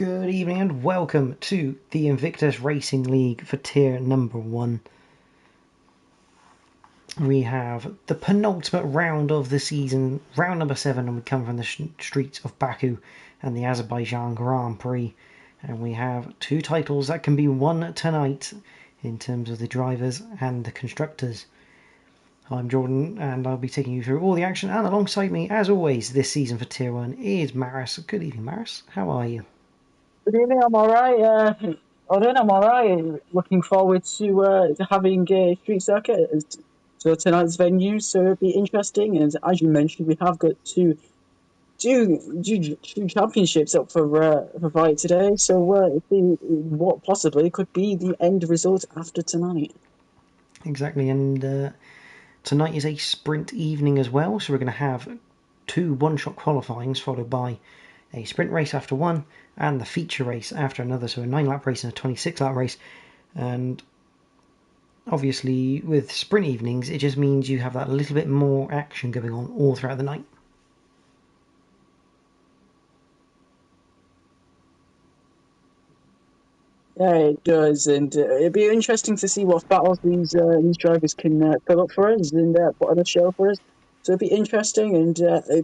Good evening and welcome to the Invictus Racing League for tier number 1. We have the penultimate round of the season, round number 7, and we come from the streets of Baku and the Azerbaijan Grand Prix. And we have 2 titles that can be won tonight in terms of the drivers and the constructors. I'm Jordan and I'll be taking you through all the action, and alongside me, as always, this season for tier 1 is Maris. Good evening, Maris. How are you? Good evening, I'm alright. I'm alright. Looking forward to having a street circuit to tonight's venue, so it'll be interesting. And as you mentioned, we have got two championships up for fight today. So what possibly could be the end result after tonight. Exactly, and tonight is a sprint evening as well, so we're going to have 2 one-shot qualifyings followed by a sprint race after one and the feature race after another, so a 9-lap race and a 26-lap race. And obviously with sprint evenings it just means you have that little bit more action going on all throughout the night. Yeah, it does, and it'd be interesting to see what battles these drivers can fill up for us and put on a show for us. So it'd be interesting, and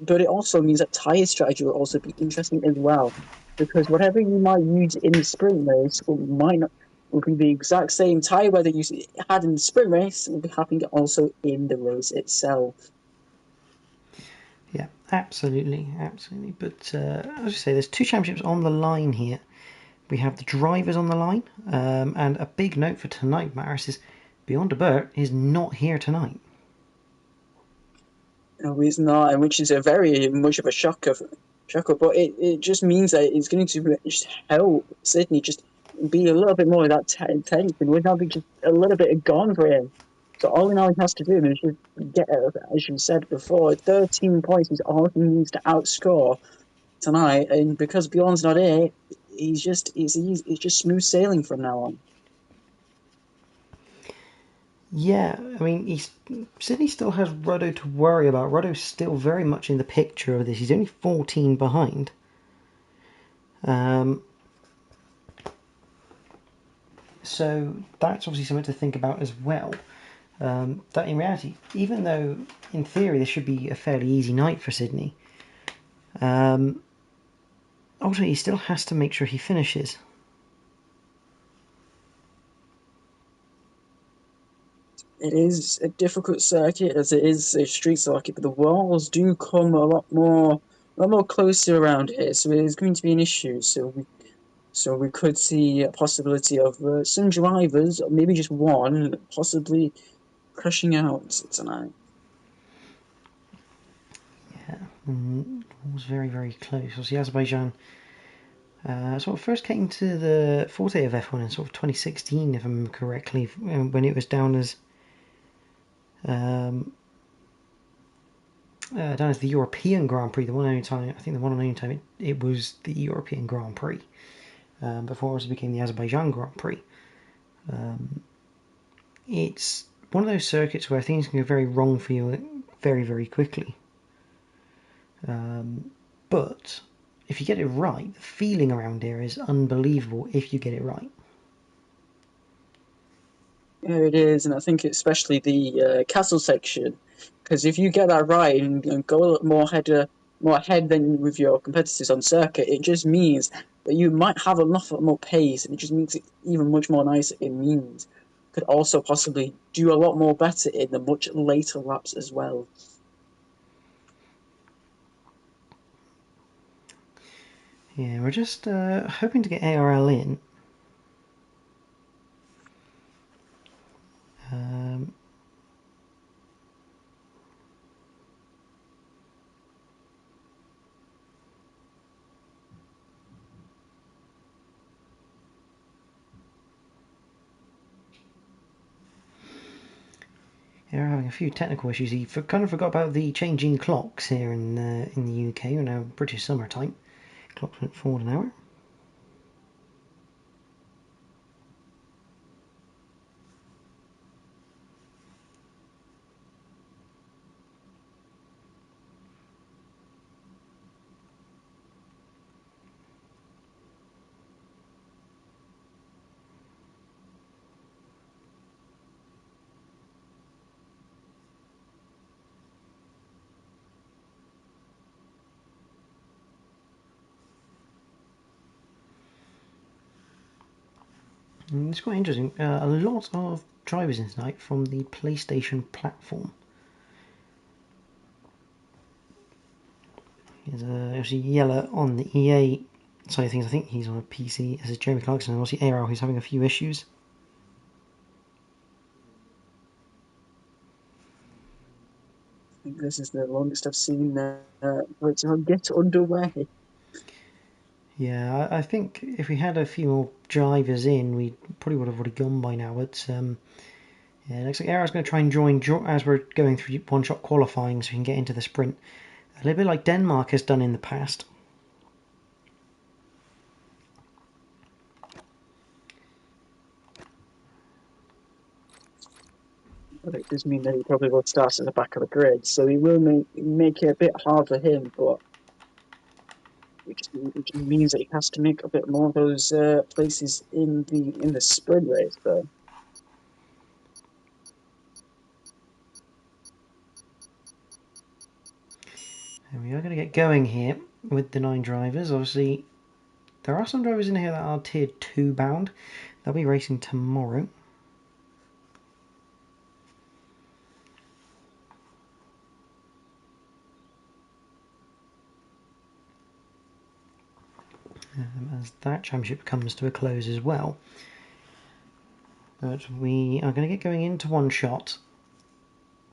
but it also means that tyre strategy will also be interesting as well, because whatever you might use in the sprint race might not will be the exact same tyre weather you had in the sprint race will be happening also in the race itself. Yeah, absolutely. But as I say, there's 2 championships on the line here. We have the drivers on the line, and a big note for tonight, Maris, is Beyond de Bert is not here tonight. No, he's not, and which is a very much of a shocker. But it just means that it's going to just help Sydney just be a little bit more of that tension without being just a little bit gone for him. So all he now has to do is just get, as you said before, 13 points is all he needs to outscore tonight. And because Bjorn's not here, he's just smooth sailing from now on. Yeah, I mean, Sydney still has Roddo to worry about. Roddo's still very much in the picture of this. He's only 14 behind. So that's obviously something to think about as well. That in reality, even though in theory this should be a fairly easy night for Sydney, ultimately he still has to make sure he finishes. It is a difficult circuit as it is a street circuit, but the walls do come a lot more closer around here, so it is going to be an issue. So we could see a possibility of some drivers, maybe just one, possibly crashing out tonight. Yeah, it was very, very close. Obviously, Azerbaijan sort of first came to the forte of F1 in sort of 2016, if I remember correctly, when it was down as the European Grand Prix. The one only time it was the European Grand Prix before it became the Azerbaijan Grand Prix. It's one of those circuits where things can go very wrong for you very, very quickly. But if you get it right, the feeling around here is unbelievable if you get it right. Yeah, it is, and I think especially the castle section, because if you get that right and go a little more ahead than with your competitors on circuit, it just means that you might have a lot more pace, and it just makes it even much more nicer. It means could also possibly do a lot more better in the much later laps as well. Yeah, we're just hoping to get ARL in. They're having a few technical issues. He kind of forgot about the changing clocks here in the UK. We're now British summertime. Clocks went forward an hour. It's quite interesting. A lot of drivers in tonight from the PlayStation platform. There's actually Yella on the EA side of things. I think he's on a PC. This is Jeremy Clarkson and obviously ARL, who's having a few issues. I think this is the longest I've seen for it to get underway. Yeah, I think if we had a few more drivers in, we probably would have already gone by now. But yeah, it looks like ARL's going to try and join as we're going through one-shot qualifying so we can get into the sprint. A little bit like Denmark has done in the past. But it does mean that he probably will start at the back of the grid, so he will make it a bit hard for him, but which means that he has to make a bit more of those places in the sprint race, though. And we are going to get going here with the 9 drivers. Obviously, there are some drivers in here that are tier 2 bound. They'll be racing tomorrow. As that championship comes to a close as well. But we are going to get going into one shot.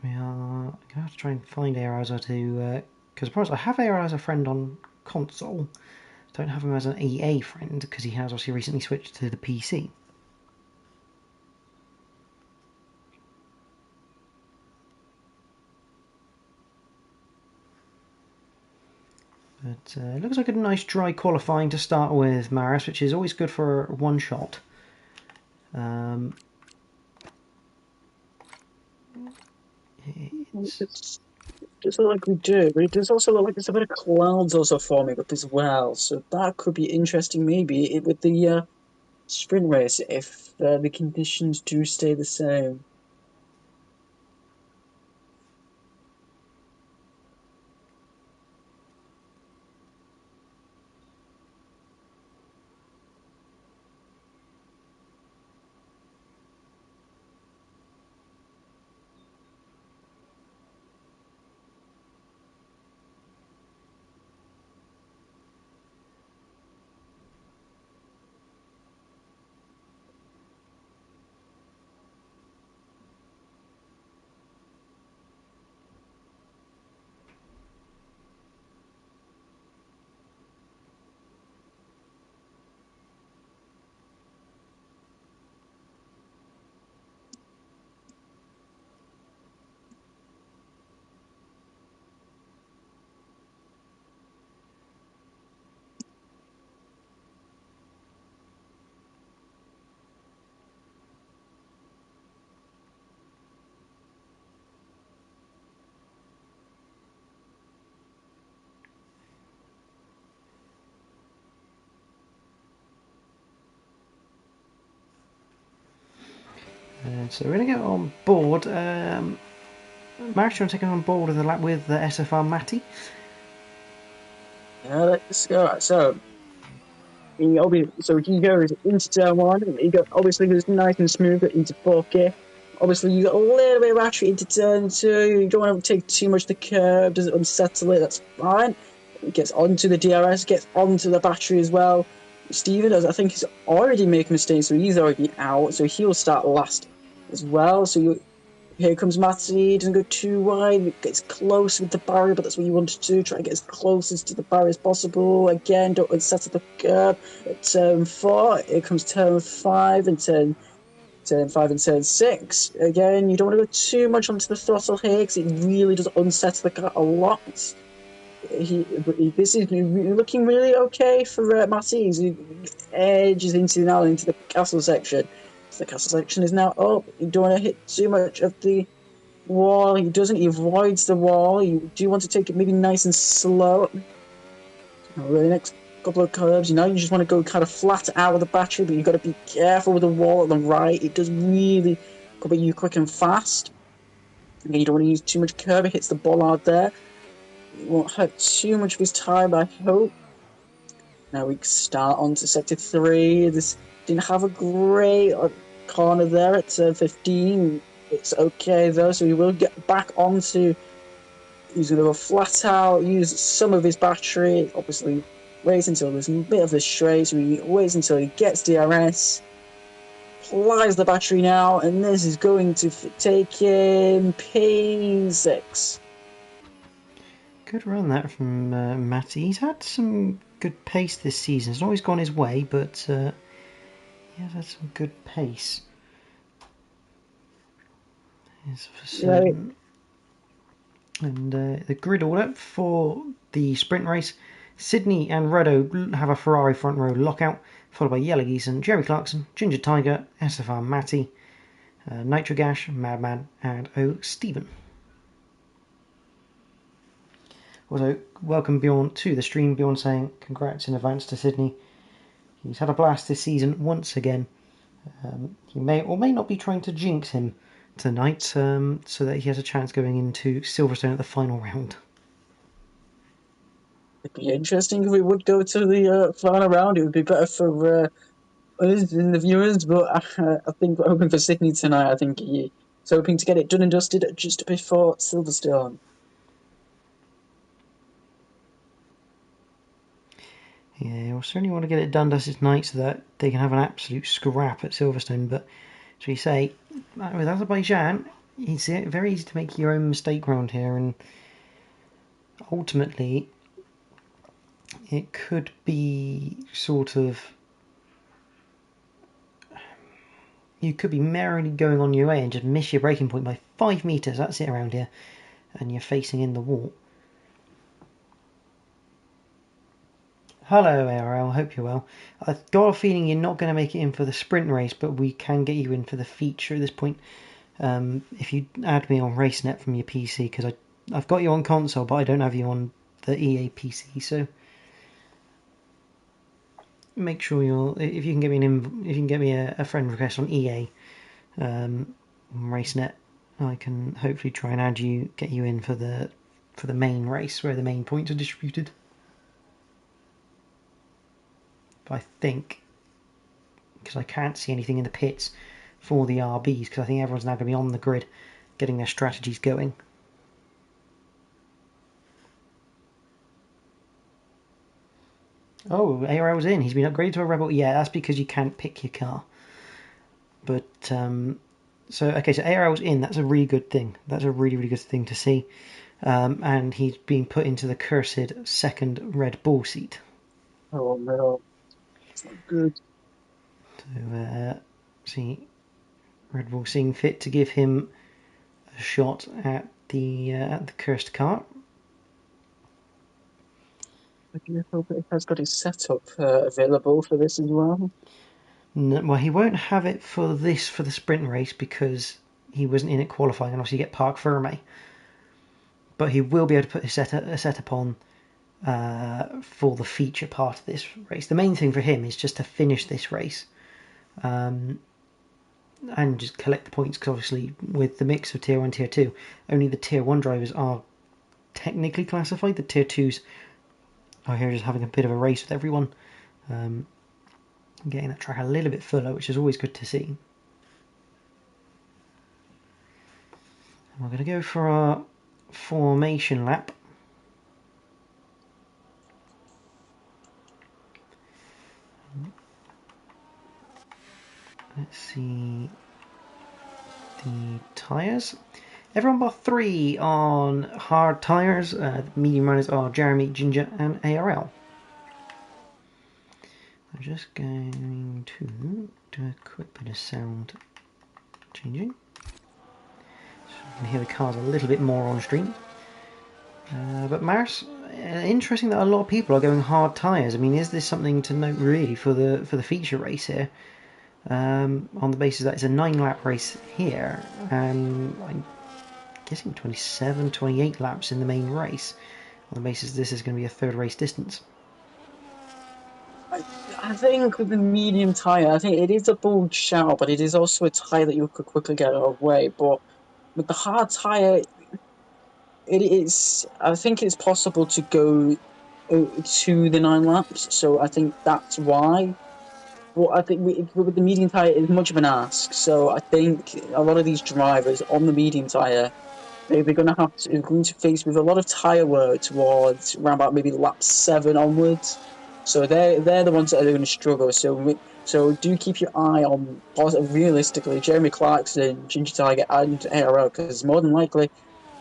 We are going to have to try and find AR to... Because I have AR as a friend on console. Don't have him as an EA friend because he has obviously recently switched to the PC. But it looks like a nice dry qualifying to start with, Maris, which is always good for one shot. It does look like we do, but it does also look like there's a bit of clouds also forming up as well, so that could be interesting maybe with the sprint race if the conditions do stay the same. So we're going to get on board. Maris, do you want to take on board with the SFR Matty? Yeah, let's go. So he goes into turn 1. Obviously goes nice and smooth into 4K. Obviously, you got a little bit of battery into turn 2. You don't want to take too much the curve. Doesn't unsettle it. That's fine. It gets onto the DRS. Gets onto the battery as well. Steven, I think, he's already making mistakes, so he's already out. So he'll start last as well. So here comes Matty. Doesn't go too wide. It gets close with the barrier, but that's what you want to do. Try and get as closest to the barrier as possible. Again, don't unsettle the curve. At turn 4, here comes turn 5 and turn 5 and turn 6. Again, you don't want to go too much onto the throttle here because it really does unsettle the car a lot. This is looking really okay for Matty. He edges into the castle section. So the castle section is now up. You don't want to hit too much of the wall. He doesn't. He avoids the wall. You do want to take it maybe nice and slow. Really, next couple of curves, you just want to go kind of flat out with the battery, but you've got to be careful with the wall on the right. It does really cover you quick and fast. Again, you don't want to use too much curve. It hits the bollard there. It won't hurt too much of his time, I hope. Now we start on to sector 3. This didn't have a great corner there at 15. It's okay though, so he will get back onto. He's going to go flat out, use some of his battery. Obviously, waits until there's a bit of a straight, so he waits until he gets DRS. Applies the battery now, and this is going to take him P6. Good run that from Matty. He's had some good pace this season. It's not always gone his way, but he has had some good pace. And the grid order for the sprint race: Sydney and Redo have a Ferrari front row lockout, followed by Yellow Geese, Jeremy Clarkson, Ginger Tiger, SFR Matty, Nitro Gash, Madman, and O Stephen. Also, welcome Bjorn to the stream. Bjorn saying congrats in advance to Sydney. He's had a blast this season once again. He may or may not be trying to jinx him tonight, so that he has a chance going into Silverstone at the final round. It'd be interesting if we would go to the final round. It would be better for us and the viewers, but I think we're hoping for Sydney tonight. I think he's hoping to get it done and dusted just before Silverstone. Yeah, we'll certainly want to get it done dusted tonight so that they can have an absolute scrap at Silverstone. But as we say, with Azerbaijan, it's very easy to make your own mistake round here, and ultimately it could be sort of, you could be merrily going on your way and just miss your braking point by 5 metres. That's it around here, and you're facing in the wall. Hello ARL, hope you're well. I've got a feeling you're not going to make it in for the sprint race, but we can get you in for the feature at this point. If you add me on RaceNet from your PC, because I've got you on console, but I don't have you on the EA PC, so make sure if you can get me a friend request on EA on RaceNet, I can hopefully try and get you in for the main race where the main points are distributed. But I think, because I can't see anything in the pits for the RBs, because I think everyone's now going to be on the grid getting their strategies going. Oh, ARL's in. He's been upgraded to a Rebel. Yeah, that's because you can't pick your car. But, so ARL's in. That's a really good thing. That's a really, really good thing to see. And he's been put into the cursed second Red Bull seat. Oh, no. It's not good. So, see, Red Bull seeing fit to give him a shot at the cursed car. I do hope it has got his setup available for this as well. No, well, he won't have it for the sprint race because he wasn't in it qualifying, and obviously you get Parc Ferme. But he will be able to put a setup on for the feature part of this race. The main thing for him is just to finish this race and just collect the points, because obviously with the mix of tier 1 tier 2, only the tier 1 drivers are technically classified. The tier 2s are here just having a bit of a race with everyone, getting that track a little bit fuller, which is always good to see. And we're going to go for our formation lap. Let's see the tyres. Everyone bar 3 on hard tyres. Medium runners are Jeremy, Ginger, and ARL. I'm just going to do a quick bit of sound changing, so you can hear the cars a little bit more on stream. But Mars, interesting that a lot of people are going hard tyres. I mean, is this something to note really for the feature race here? On the basis that it's a 9-lap race here, and I'm guessing 27, 28 laps in the main race. On the basis this is going to be a third race distance. I think with the medium tyre, I think it is a bold shout, but it is also a tyre that you could quickly get away. But with the hard tyre, it is. I think it's possible to go to the 9 laps, so I think that's why. Well, I think with the medium tyre, it's much of an ask. So I think a lot of these drivers on the medium tyre, they're going to face with a lot of tyre wear towards around about maybe lap 7 onwards. So they're the ones that are going to struggle. So do keep your eye on realistically Jeremy Clarkson, Ginger Tiger, and ARL, because more than likely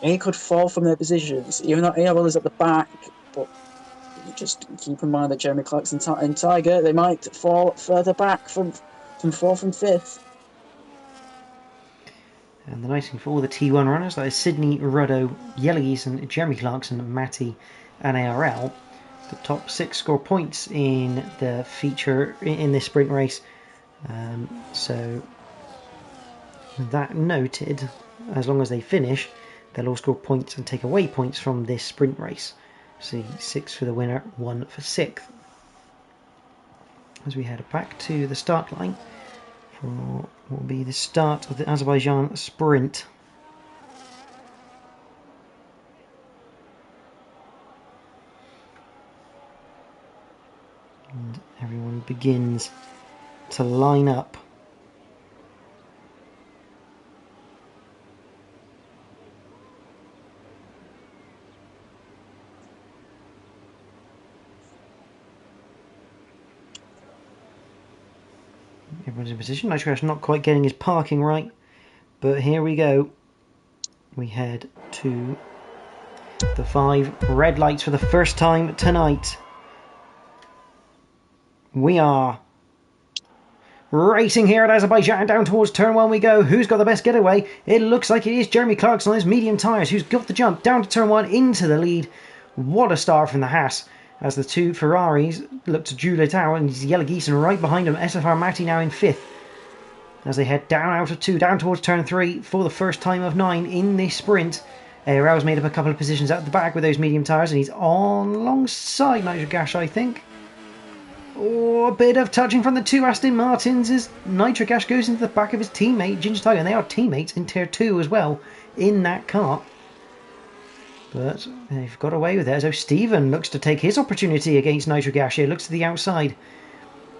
they could fall from their positions, even though ARL is at the back. But you just keep in mind that Jeremy Clarkson and Tiger, they might fall further back from 4th and 5th. And the nice thing for all the T1 runners, that is Sydney, Ruddo, Yellies, and Jeremy Clarkson, Matty, and ARL. The top 6 score points in the feature in this sprint race. So that noted, as long as they finish, they'll all score points and take away points from this sprint race. See, 6 for the winner, 1 for 6th. As we head back to the start line for what will be the start of the Azerbaijan sprint. And everyone begins to line up. Everyone's in position. Nitro's not quite getting his parking right, but here we go. We head to the 5 red lights for the first time tonight. We are racing here at Azerbaijan. Down towards turn 1 we go. Who's got the best getaway? It looks like it is Jeremy Clarkson on his medium tyres, who's got the jump down to turn 1 into the lead. What a start from the Haas, as the 2 Ferraris look to duel it out, and Yellow Geeson right behind them. SFR Matty now in 5th as they head down out of 2, down towards turn 3 for the first time of 9 in this sprint. ARL's made up a couple of positions at the back with those medium tyres, and he's on alongside Nitro Gash, I think. Oh, a bit of touching from the 2 Aston Martins as Nitro Gash goes into the back of his teammate Ginger Tiger, and they are teammates in tier 2 as well in that car. But they've got away with it. So Stephen looks to take his opportunity against Nitro Gash here. Looks to the outside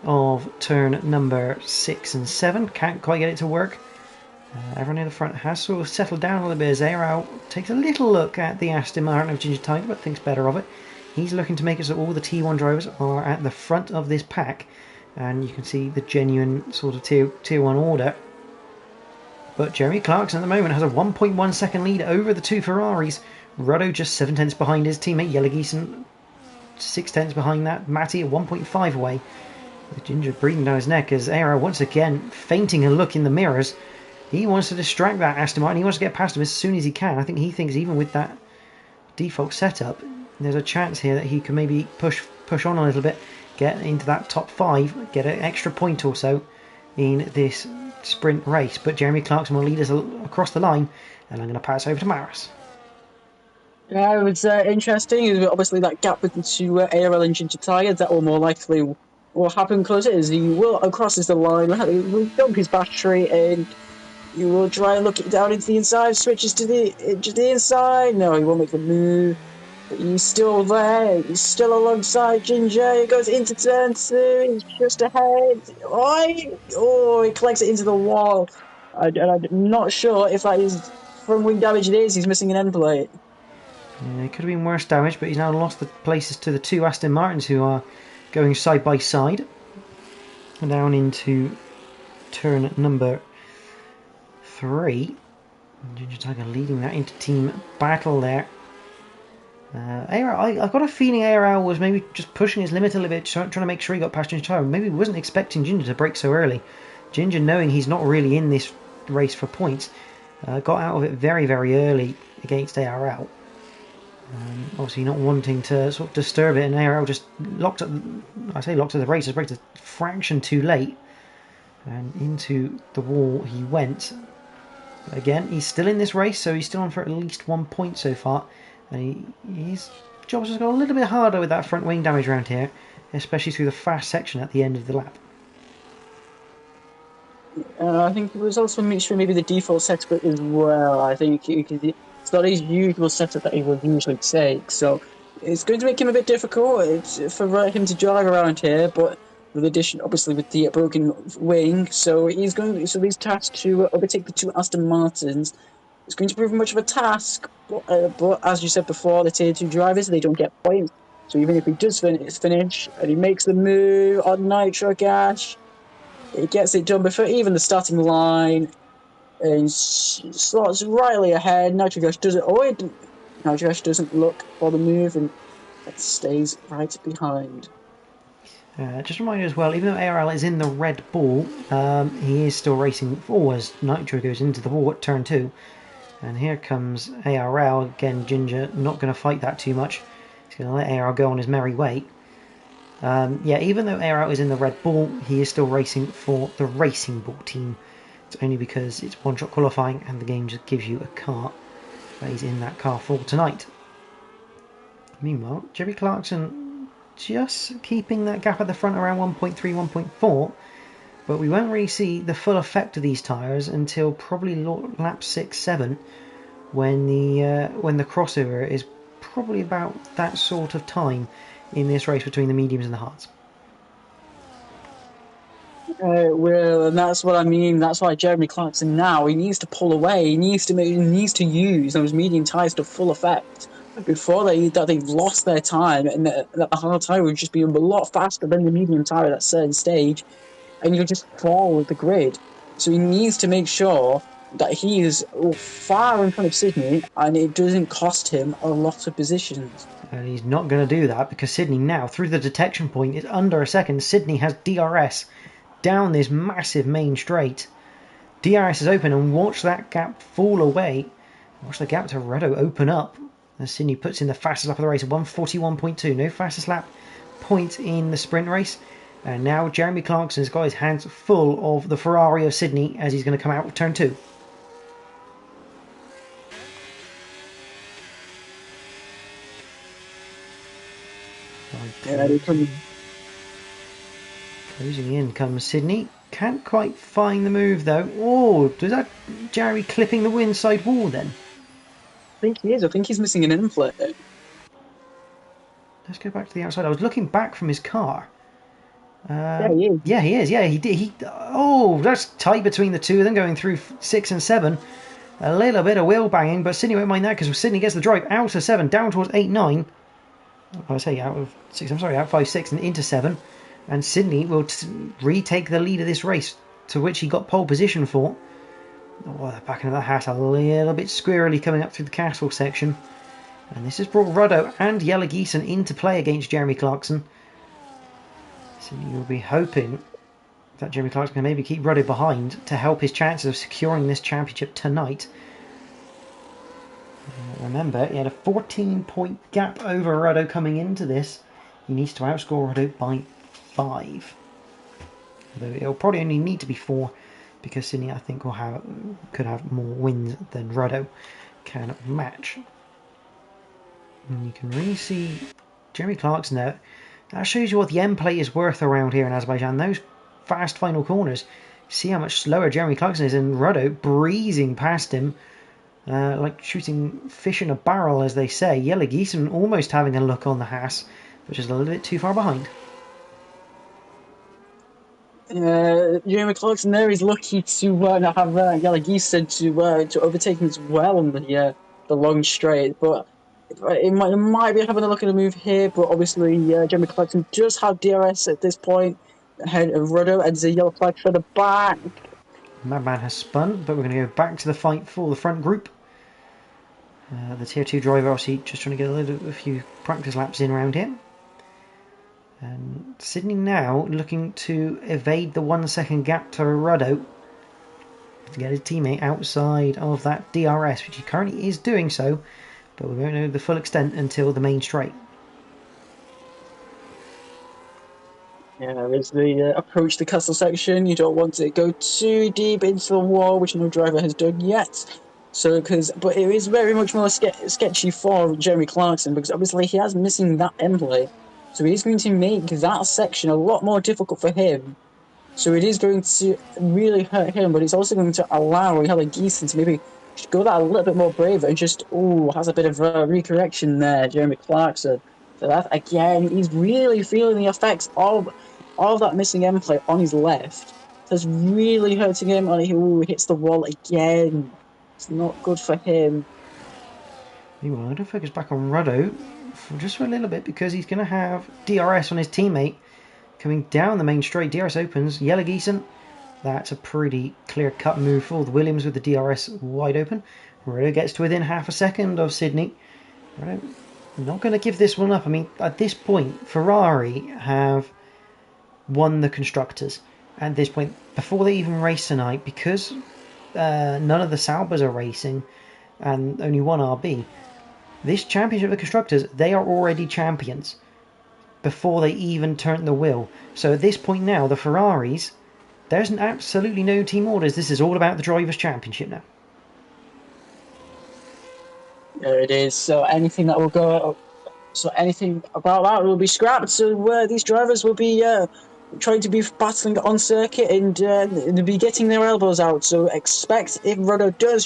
of turn number 6 and 7. Can't quite get it to work. Everyone in the front has sort of settled down a little bit as Aero takes a little look at the Aston Martin of Ginger Tiger, but thinks better of it. He's looking to make it so all the T1 drivers are at the front of this pack, and you can see the genuine sort of tier 1 order. But Jeremy Clarkson at the moment has a 1.1 second lead over the 2 Ferraris. Ruddo just 7 tenths behind his teammate Yellow Geeson, 6 tenths behind that. Matty at 1.5 away. With Ginger breathing down his neck as Aero once again feinting a look in the mirrors. He wants to distract that Aston Martin. He wants to get past him as soon as he can. I think he thinks even with that default setup, there's a chance here that he can maybe push on a little bit, get into that top 5, get an extra point or so in this sprint race. But Jeremy Clarkson will lead us across the line, and I'm going to pass over to Maris. Yeah, it was interesting. Obviously, that gap with the 2 ARL and Ginger Tiger, that will more likely will happen closer as he will crosses the line, he will dump his battery, and he will try and look it down into the inside, switches to the inside. No, he won't make the move. But he's still there. He's still alongside Ginger. He goes into turn 2. He's just ahead. Oh, he collects it into the wall. And I'm not sure if that is from wing damage. It is. He's missing an end plate. Yeah, it could have been worse damage, but he's now lost the places to the 2 Aston Martins, who are going side by side. And down into turn number 3. Ginger Tiger leading that into team battle there. I've got a feeling ARL was maybe just pushing his limit a little bit, trying to make sure he got past Ginger Tiger. Maybe he wasn't expecting Ginger to break so early. Ginger, knowing he's not really in this race for points, got out of it very, very early against ARL. Obviously not wanting to sort of disturb it, and ARL just locked at the race, just braked a fraction too late, and into the wall he went. But again, he's still in this race, so he's still on for at least 1 point so far. And his job's just got a little bit harder with that front wing damage around here, especially through the fast section at the end of the lap. I think it was also mixture maybe the default setup as well. I think it's not his usual setup that he would usually take, so it's going to make him a bit difficult for him to drive around here, but with addition, obviously, with the broken wing, so he's tasked to overtake the two Aston Martins. It's going to prove much of a task, but as you said before, the tier 2 drivers, they don't get points. So even if he does finish and he makes the move on Nitro Gas, he gets it done before even the starting line and slots rightly ahead. Nitro Gas doesn't look for the move and it stays right behind. Just remind you as well, even though ARL is in the red ball, he is still racing forward as Nitro goes into the wall at turn 2. And here comes ARL, again Ginger, not going to fight that too much. He's going to let ARL go on his merry way. Yeah, even though ARL is in the red ball, he is still racing for the Racing Ball team. It's only because it's one-shot qualifying and the game just gives you a car that he's in that car for tonight. Meanwhile, Jerry Clarkson just keeping that gap at the front around 1.3, 1.4, but we won't really see the full effect of these tyres until probably lap 6, 7, when the crossover is probably about that sort of time in this race between the mediums and the hards. Well, and that's what I mean. That's why Jeremy Clarkson now, he needs to pull away. He needs to use those medium tyres to full effect before they've lost their time, and that the hard tyre would just be a lot faster than the medium tyre at that certain stage, and you'll just fall with the grid. So he needs to make sure that he is far in front of Sydney, and it doesn't cost him a lot of positions. And he's not going to do that because Sydney now, through the detection point, is under a second. Sydney has DRS down this massive main straight. DRS is open, and watch that gap fall away. Watch the gap to Redo open up as Sydney puts in the fastest lap of the race, 1:41.2. No fastest lap point in the sprint race. And now Jeremy Clarkson's got his hands full of the Ferrari of Sydney as he's going to come out of turn 2. Closing in comes Sydney. Can't quite find the move though. Oh, does that Jeremy clipping the inside wall then? I think he is. I think he's missing an input. Let's go back to the outside. I was looking back from his car. Yeah, he is. Yeah, he is. Yeah, he did. Oh, that's tight between the two of them going through 6 and 7. A little bit of wheel banging, but Sydney won't mind that because Sydney gets the drive out of 7 down towards 8, 9. I say out of 6. I'm sorry, out 5, 6 and into 7. And Sydney will retake the lead of this race, to which he got pole position for. Oh, the back end of the hat a little bit squirrely coming up through the castle section. And this has brought Ruddo and Yellow Geeson into play against Jeremy Clarkson. Sydney will be hoping that Jeremy Clarkson can maybe keep Ruddo behind to help his chances of securing this championship tonight. Remember, he had a 14-point gap over Ruddo coming into this. He needs to outscore Ruddo by 5. Although it'll probably only need to be 4 because Sydney, I think, could have more wins than Ruddo can match. And you can really see Jeremy Clarkson there. That shows you what the end plate is worth around here in Azerbaijan. Those fast final corners. See how much slower Jeremy Clarkson is, and Ruddo breezing past him. Like shooting fish in a barrel, as they say. Yellow Geeson almost having a look on the Haas, but just a little bit too far behind. Jeremy Clarkson there is lucky to not have Yellow Geeson to overtake him as well on the long straight, but it might be having a look at a move here. But obviously, Jeremy Clarkson does have DRS at this point ahead of Ruddo, and there's a yellow flag for the back. Madman has spun, but we're going to go back to the fight for the front group. The tier 2 driver obviously just trying to get a few practice laps in around here. And Sydney now looking to evade the 1 second gap to Ruddo to get his teammate outside of that DRS, which he currently is doing so, but we won't know the full extent until the main straight. Yeah, as they approach the castle section, you don't want to go too deep into the wall, which no driver has done yet. But it is very much more sketchy for Jeremy Clarkson, because obviously he has missing that end plate. So it is going to make that section a lot more difficult for him. So it is going to really hurt him, but it's also going to allow Yellow Geeson to maybe go that a little bit more brave and just, has a bit of recorrection there, Jeremy Clarkson. So that again, he's really feeling the effects of that missing end plate on his left. So it's really hurting him, and he hits the wall again. It's not good for him. Meanwhile, I'm going to focus back on Ruddo just for a little bit because he's going to have DRS on his teammate coming down the main straight. DRS opens, Yellow Geeson. That's a pretty clear-cut move for the Williams with the DRS wide open. Ruddo gets to within half a second of Sydney. Ruddo not going to give this one up. I mean, at this point, Ferrari have won the Constructors. At this point, before they even race tonight, because none of the Saubers are racing and only one RB, this championship of the Constructors, they are already champions before they even turn the wheel. So at this point now, the Ferraris, there's absolutely no team orders. This is all about the Drivers' Championship now. There it is. So anything that will go, so anything about that will be scrapped. So these drivers will be trying to be battling on circuit and they'll be getting their elbows out. So expect if Ruddo does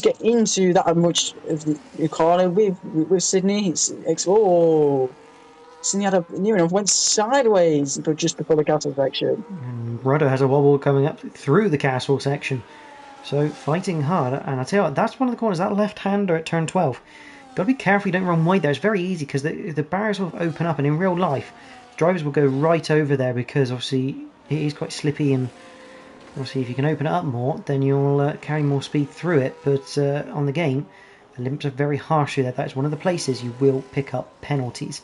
get into that much of the corner with Sydney. Sydney had a near enough went sideways, but just before the castle section. And Ruddo has a wobble coming up through the castle section. So fighting hard, and I tell you what, that's one of the corners, that left-hander at turn 12. Got to be careful you don't run wide there. It's very easy because the barriers will open up, and in real life, drivers will go right over there because obviously it is quite slippy, and obviously if you can open it up more, then you'll carry more speed through it. But on the game, the limits are very harsh there. That's one of the places you will pick up penalties.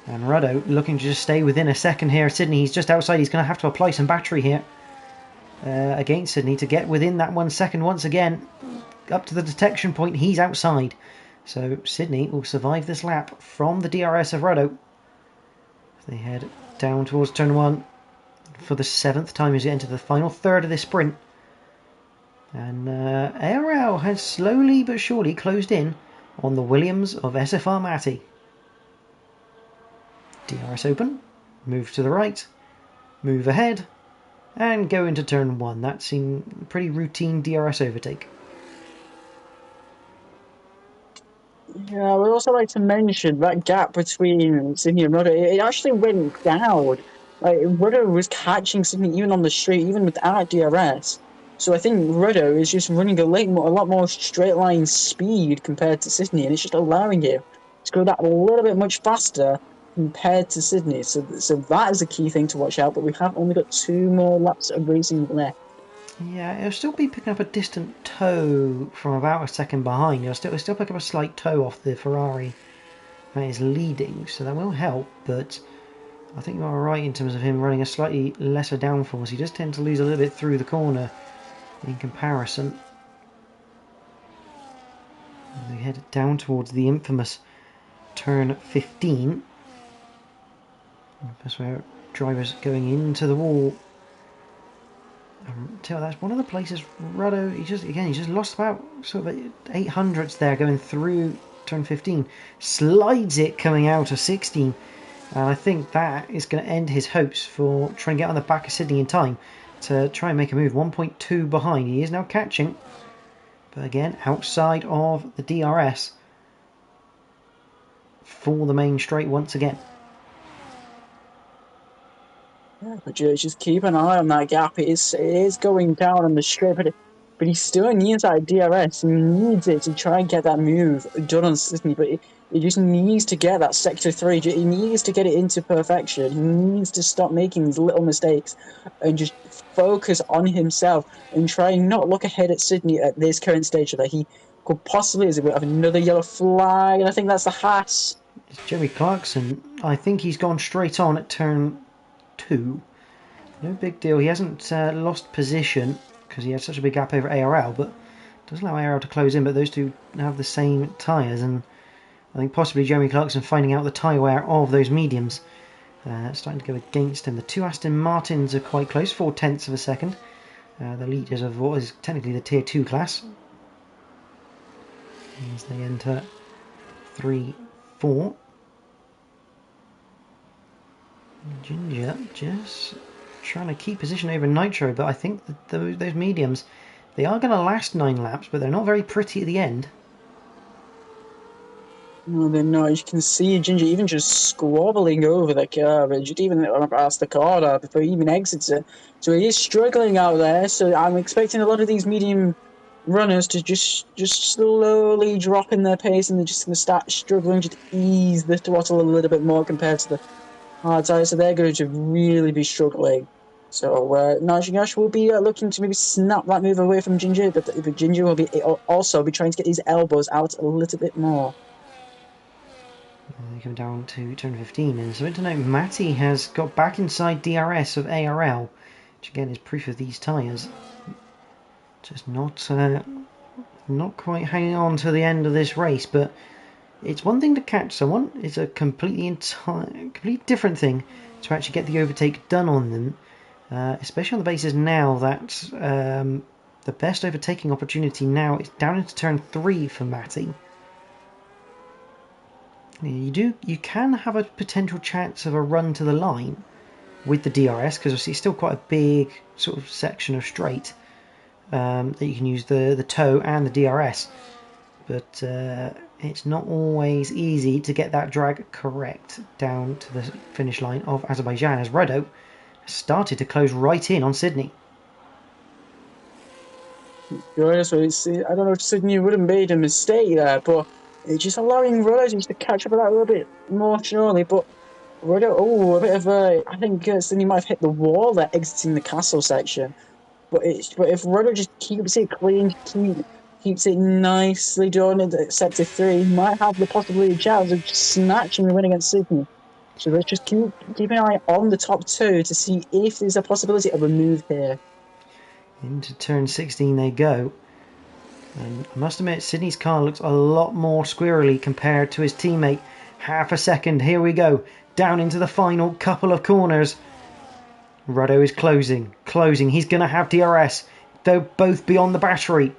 And Ruddo looking to just stay within a second here. Sydney, he's just outside. He's going to have to apply some battery here against Sydney to get within that 1 second once again. Up to the detection point, he's outside. So Sydney will survive this lap from the DRS of Ruddo. They head down towards turn 1 for the 7th time as we enter the final third of this sprint. And ARL has slowly but surely closed in on the Williams of SFR Matty. DRS open, move to the right, move ahead, and go into turn 1. That seemed pretty routine DRS overtake. Yeah, we'd also like to mention that gap between Sydney and Ruddo. It actually went down. Like Ruddo was catching Sydney even on the straight, even without DRS. So I think Ruddo is just running a lot more straight line speed compared to Sydney, and it's just allowing him to go that a little bit much faster compared to Sydney. So that is a key thing to watch out. But we have only got 2 more laps of racing left. Yeah, it'll still be picking up a distant toe from about a second behind. It'll still pick up a slight toe off the Ferrari that is leading, so that will help. But I think you are right in terms of him running a slightly lesser downforce. He does tend to lose a little bit through the corner in comparison. As we head down towards the infamous turn 15. That's where drivers going into the wall. That's one of the places Ruddo, he just lost about sort of 800s there going through turn 15. Slides it coming out of 16. And I think that is going to end his hopes for trying to get on the back of Sydney in time to try and make a move. 1.2 behind. He is now catching. But again, outside of the DRS for the main straight once again. Yeah, but just keep an eye on that gap. It is going down on the straight, but he still needs that DRS. He needs it to try and get that move done on Sydney, but he just needs to get that sector 3. He needs to get it into perfection. He needs to stop making these little mistakes and just focus on himself and try and not look ahead at Sydney at this current stage that he could possibly have another yellow flag, and I think that's the Haas. It's Jeremy Clarkson. I think he's gone straight on at turn 2. No big deal. He hasn't lost position because he had such a big gap over ARL, but does allow ARL to close in. But those two have the same tyres, and I think possibly Jeremy Clarkson finding out the tyre wear of those mediums. Starting to go against him. The 2 Aston Martins are quite close, 0.4 of a second. The leaders of what is technically the Tier 2 class. As they enter 3-4. Ginger just trying to keep position over Nitro, but I think that those mediums, they are going to last 9 laps, but they're not very pretty at the end. No, they're not. You can see Ginger even just squabbling over the curve, and just even past the corner before he even exits it. So he is struggling out there. So I'm expecting a lot of these medium runners to just slowly drop in their pace, and they're just going to start struggling, just ease the throttle a little bit more compared to the hard tires. So they're going to really be struggling. So Najagash will be looking to maybe snap that move away from Ginger, but Ginger will be also be trying to get his elbows out a little bit more. They come down to turn 15, and so to note, Matty has got back inside DRS of ARL, which again is proof of these tyres. Just not quite hanging on to the end of this race, but it's one thing to catch someone, it's a completely different thing to actually get the overtake done on them, especially on the basis now that the best overtaking opportunity now is down into turn 3 for Matty. You can have a potential chance of a run to the line with the DRS, because it's still quite a big sort of section of straight that you can use the toe and the DRS, but it's not always easy to get that drag correct down to the finish line of Azerbaijan, as Redo started to close right in on Sydney. Yeah, so I don't know if Sydney would have made a mistake there, but it's just allowing Rhodes to catch up with that a little bit more surely. But Rhodes, a bit of I think Sydney might have hit the wall there exiting the castle section. But if Rhodes just keeps it clean, keeps it nicely done in sector 3, might have the possibility of chance of snatching the win against Sydney. So let's just keep an eye on the top 2 to see if there's a possibility of a move here. Into turn 16 they go. And I must admit, Sydney's car looks a lot more squirrely compared to his teammate. Half a second, here we go. Down into the final couple of corners. Ruddo is closing. He's going to have DRS. They're both beyond the battery.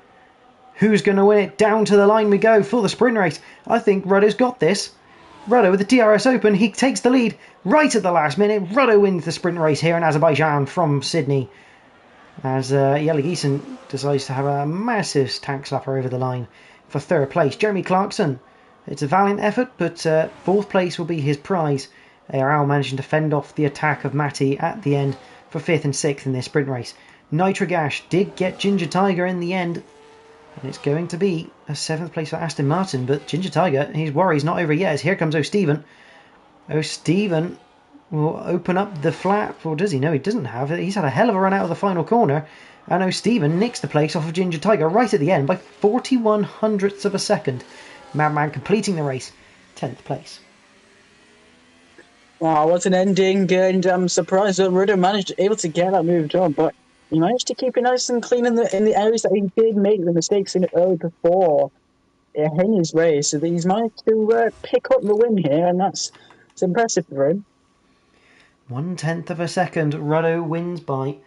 Who's going to win it? Down to the line we go for the sprint race. I think Ruddo's got this. Ruddo with the DRS open, he takes the lead right at the last minute. Ruddo wins the sprint race here in Azerbaijan from Sydney, as Yeligisan decides to have a massive tank slapper over the line for third place. Jeremy Clarkson, it's a valiant effort, but fourth place will be his prize. ARL managing to fend off the attack of Matty at the end for 5th and 6th in this sprint race. Nitrogash did get Ginger Tiger in the end, and it's going to be a 7th place for Aston Martin, but Ginger Tiger, his worry's not over yet, as here comes O'Steven. O'Steven will open up the flap, or does he? No, he doesn't have it. He's had a hell of a run out of the final corner, and O'Steven nicks the place off of Ginger Tiger right at the end by 41 hundredths of a second. Madman completing the race, 10th place. Wow, what an ending, and I'm surprised that Rudder able to get that move done, but he managed to keep it nice and clean in the areas that he did make the mistakes in early before in his race, so that he's managed to pick up the win here, and it's impressive for him. 1/10 of a second, Ruddo wins by,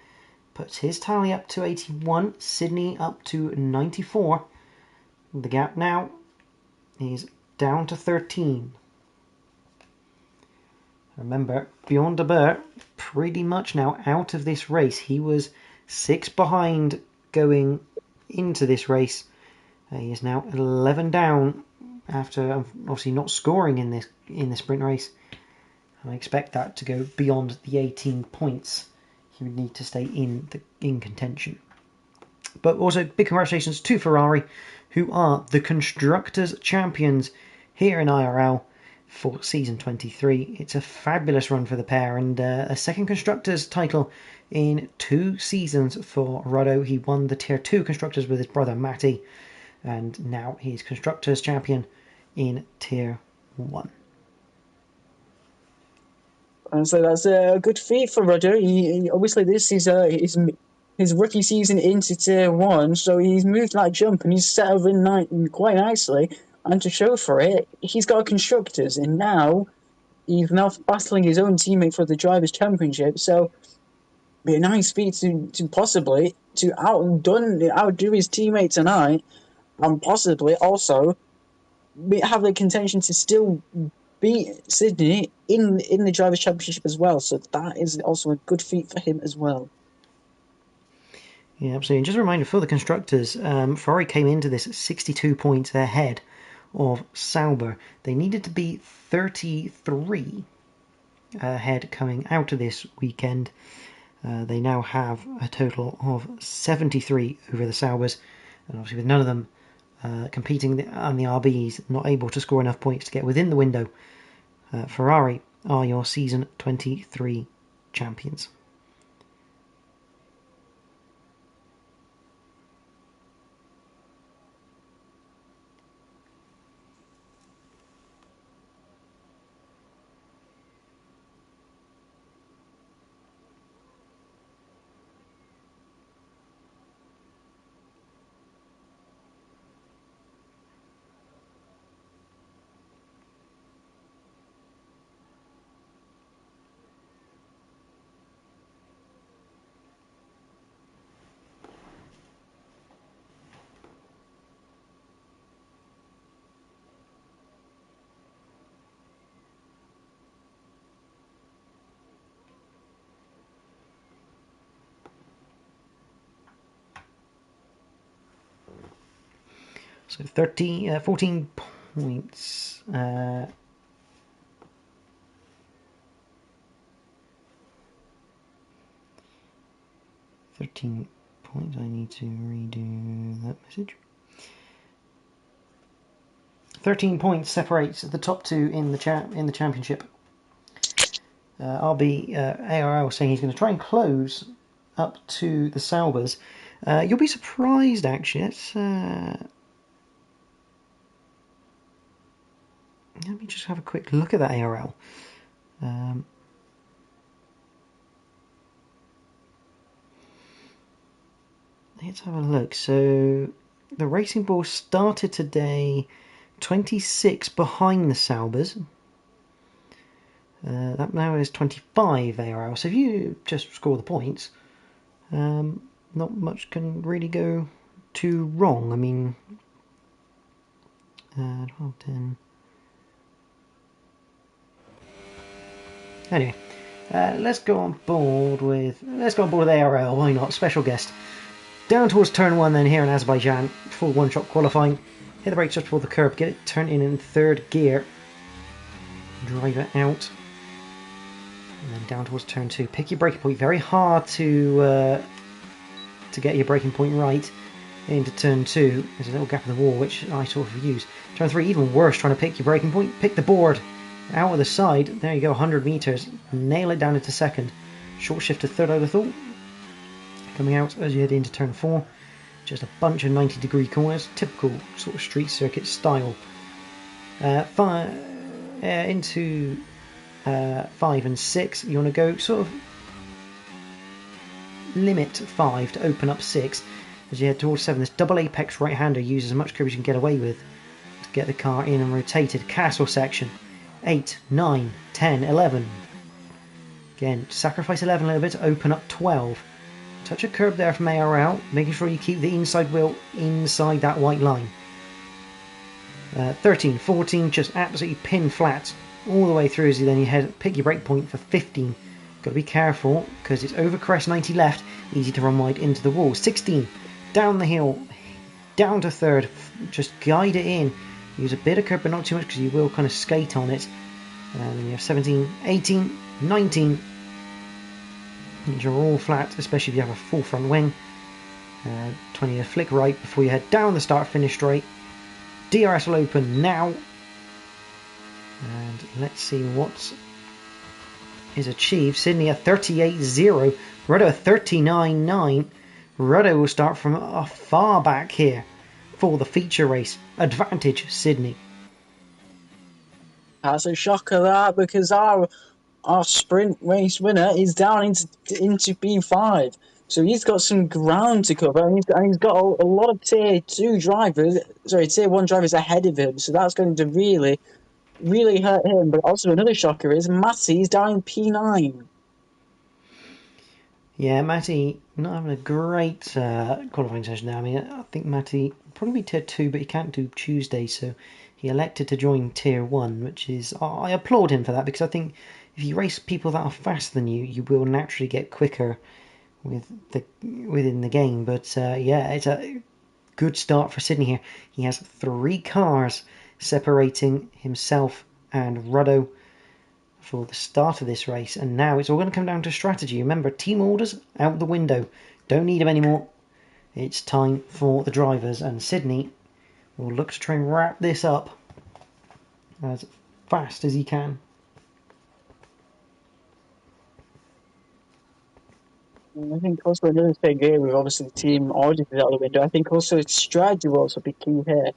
puts his tally up to 81, Sydney up to 94. The gap now is down to 13. Remember, Bjorn de Boer pretty much now out of this race. He was 6 behind going into this race. He is now 11 down after obviously not scoring in the sprint race. And I expect that to go beyond the 18 points. He would need to stay in contention. But also big congratulations to Ferrari, who are the Constructors' Champions here in IRL for season 23. It's a fabulous run for the pair, and a second Constructors title in 2 seasons for Ruddo. He won the Tier 2 Constructors with his brother Matty, and now he's Constructors Champion in Tier 1. And so that's a good feat for Rudder. He obviously this is his rookie season into Tier 1, so he's moved that jump and he's settled in quite nicely. And to show for it, he's got Constructors, and now he's battling his own teammate for the Drivers' Championship. So it'd be a nice feat to possibly to outdo his teammate tonight, and possibly also have the contention to still beat Sydney in the Drivers' Championship as well. So that is also a good feat for him as well. Yeah, absolutely. And just a reminder for the Constructors, Ferrari came into this 62 points ahead of Sauber. They needed to be 33 ahead coming out of this weekend. They now have a total of 73 over the Saubers, and obviously with none of them competing on the RBs, not able to score enough points to get within the window, Ferrari are your season 23 champions. So 14 points. 13 points. I need to redo that message. 13 points separates the top two in the championship. RB ARL saying he's going to try and close up to the Saubers. You'll be surprised, actually. Let me just have a quick look at that ARL. Let's have a look. So the Racing Bull started today 26 behind the Saubers. That now is 25 ARL. So if you just score the points, not much can really go too wrong. I mean, 12, 10. Anyway, let's go on board with ARL. Why not? Special guest. Down towards turn 1 then here in Azerbaijan. Full one-shot qualifying. Hit the brakes just before the curb. Get it turned in third gear. Drive it out. And then down towards turn 2. Pick your braking point. Very hard to get your braking point right into turn 2. There's a little gap in the wall which I sort of use. Turn 3, even worse, trying to pick your braking point. Pick the board out of the side. There you go, 100 metres. Nail it down into second. Short shift to third, I would have thought. Coming out as you head into turn 4. Just a bunch of 90-degree corners. Typical sort of street circuit style. Into 5 and 6. You want to go sort of limit 5 to open up 6. As you head towards 7, this double apex right-hander uses as much curve as you can get away with to get the car in and rotated. Castle section. 8, 9, 10, 11. Again, sacrifice 11 a little bit to open up 12. Touch a curb there from ARL, making sure you keep the inside wheel inside that white line. 13, 14, just absolutely pin flat all the way through as you then pick your brake point for 15. Got to be careful because it's over crest 90 left, easy to run wide into the wall. 16, down the hill, down to third, just guide it in. Use a bit of curb but not too much because you will kind of skate on it. And then you have 17, 18, 19. These are all flat, especially if you have a full front wing. 20 a flick right before you head down the start finish straight. DRS will open now. And let's see what is achieved. Sydney a 38.0. Ruddo a 39.9. Ruddo will start from far back here for the feature race. Advantage Sydney. That's a shocker, that, because our sprint race winner is down into B5. So he's got some ground to cover, and he's got a lot of tier 1 drivers ahead of him. So that's going to really, really hurt him. But also another shocker is Matty's down in P9. Yeah, Matty not having a great qualifying session now. I mean, I think Matty probably tier 2, but he can't do Tuesday, so he elected to join tier 1, which is, I applaud him for that, because I think if you race people that are faster than you, you will naturally get quicker within the game. But yeah, it's a good start for Sydney here. He has 3 cars separating himself and Ruddo for the start of this race. And now it's all going to come down to strategy. Remember, team orders out the window. Don't need them anymore. It's time for the drivers, and Sydney will look to try and wrap this up as fast as he can. I think also another thing here with obviously the team orders out the window. I think also its strategy will also be key here,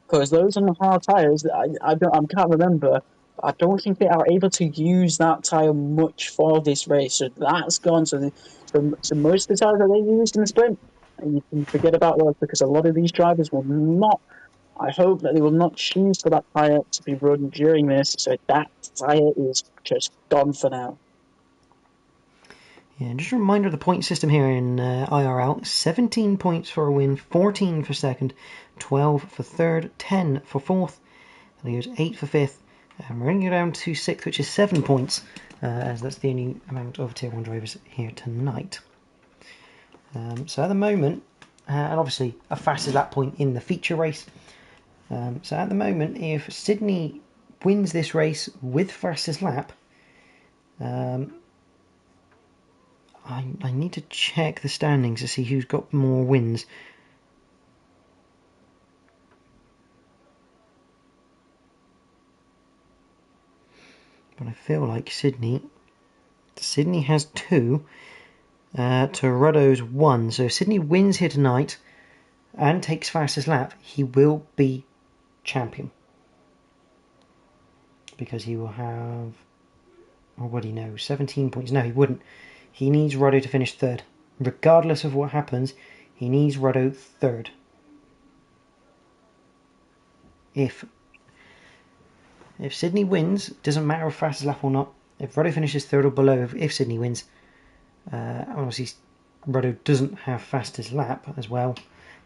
because those on the hard tires, I can't remember. I don't think they are able to use that tire much for this race, so that's gone. So most of the tires that they used in the sprint, and you can forget about those, because a lot of these drivers will not. I hope that they will not choose for that tire to be run during this. So that tire is just gone for now. Yeah, just a reminder of the point system here in IRL. 17 points for a win, 14 for second, 12 for third, 10 for fourth, and he goes 8 for fifth, and we're going to go down to sixth, which is 7 points, as that's the only amount of Tier 1 drivers here tonight. So at the moment, and obviously a fastest lap point in the feature race, so at the moment, if Sydney wins this race with fastest lap, I need to check the standings to see who's got more wins. But I feel like Sydney has 2, to Ruddo's 1. So if Sydney wins here tonight and takes fastest lap, he will be champion. Because he will have, or what do you know, 17 points. No, he wouldn't. He needs Ruddo to finish third. Regardless of what happens, he needs Ruddo third. If Sydney wins, it doesn't matter if fastest lap or not. If Ruddo finishes third or below, if Sydney wins, obviously Ruddo doesn't have fastest lap as well.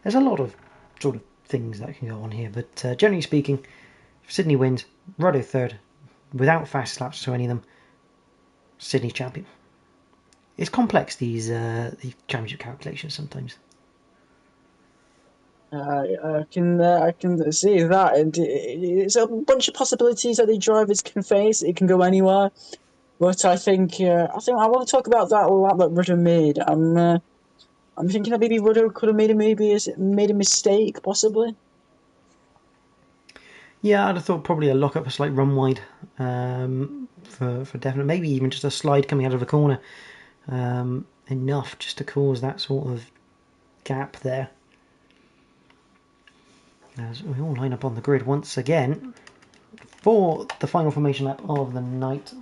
There's a lot of sort of things that can go on here, but generally speaking, if Sydney wins, Ruddo third, without fastest laps to any of them, Sydney champion. It's complex, these championship calculations sometimes. I can see that, and it's a bunch of possibilities that the drivers can face. It can go anywhere, but I think I want to talk about that lap that Rudder made. I'm thinking that maybe Rudder could have made a mistake, possibly. Yeah, I'd have thought probably a lock up, a slight run wide, for definite. Maybe even just a slide coming out of a corner, enough just to cause that sort of gap there. As we all line up on the grid once again for the final formation lap of the night.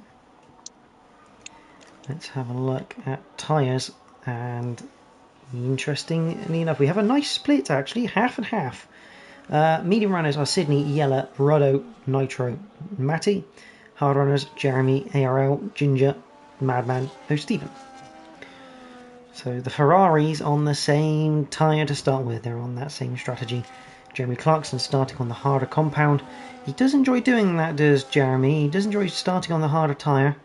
Let's have a look at tyres, and interestingly enough, we have a nice split actually, half and half. Medium runners are Sydney, Yella, Ruddo, Nitro, Matty. Hard runners, Jeremy, ARL, Ginger, Madman, Stephen. So the Ferraris on the same tyre to start with, they're on that same strategy. Jeremy Clarkson starting on the harder compound. He does enjoy doing that, does Jeremy. He does enjoy starting on the harder tyre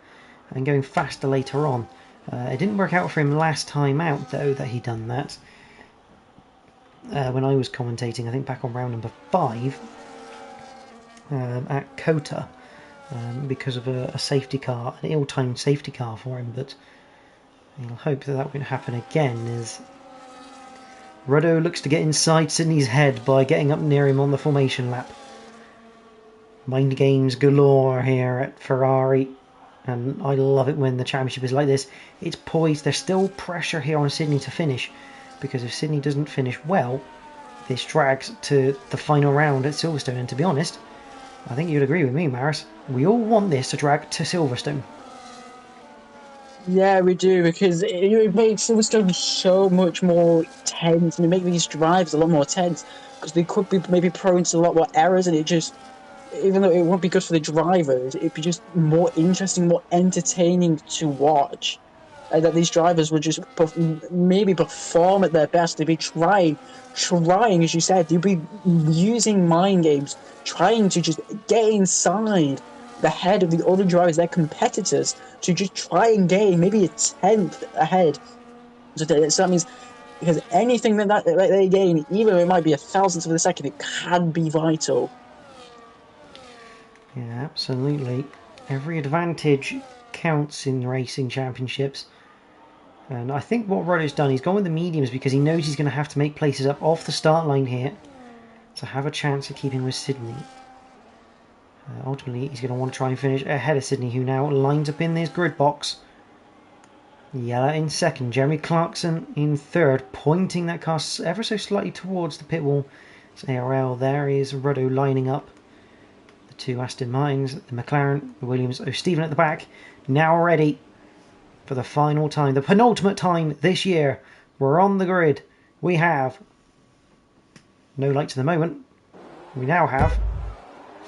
and going faster later on. It didn't work out for him last time out, though, that he'd done that. When I was commentating, I think back on round number 5 at Kota, because of a safety car, an ill-timed safety car for him, but I'll hope that won't happen again, as Ruddo looks to get inside Sydney's head by getting up near him on the formation lap. Mind games galore here at Ferrari, and I love it when the championship is like this. It's poised, there's still pressure here on Sydney to finish, because if Sydney doesn't finish well, this drags to the final round at Silverstone, and to be honest, I think you'd agree with me, Maris, we all want this to drag to Silverstone. Yeah, we do, because it makes Silverstone so much more tense, and it makes these drives a lot more tense, because they could be maybe prone to a lot more errors, and it just, even though it won't be good for the drivers, it'd be just more interesting, more entertaining to watch. That these drivers would just maybe perform at their best. They'd be trying, as you said, they'd be using mind games, trying to just get inside the head of the other drivers, their competitors, to just try and gain maybe a 10th ahead. So that means, because anything that they gain, even though it might be a thousandth of a second, it can be vital. Yeah, absolutely. Every advantage counts in racing championships. And I think what Rudder's done, he's gone with the mediums because he knows he's going to have to make places up off the start line here to have a chance of keeping with Sydney. Ultimately, he's going to want to try and finish ahead of Sydney, who now lines up in this grid box. Yella in second, Jeremy Clarkson in third, pointing that car ever so slightly towards the pit wall. It's ARL, there is Ruddo lining up. The two Aston Martins, the McLaren, the Williams, Stephen at the back, now ready for the final time, the penultimate time this year. We're on the grid. We have no lights at the moment. We now have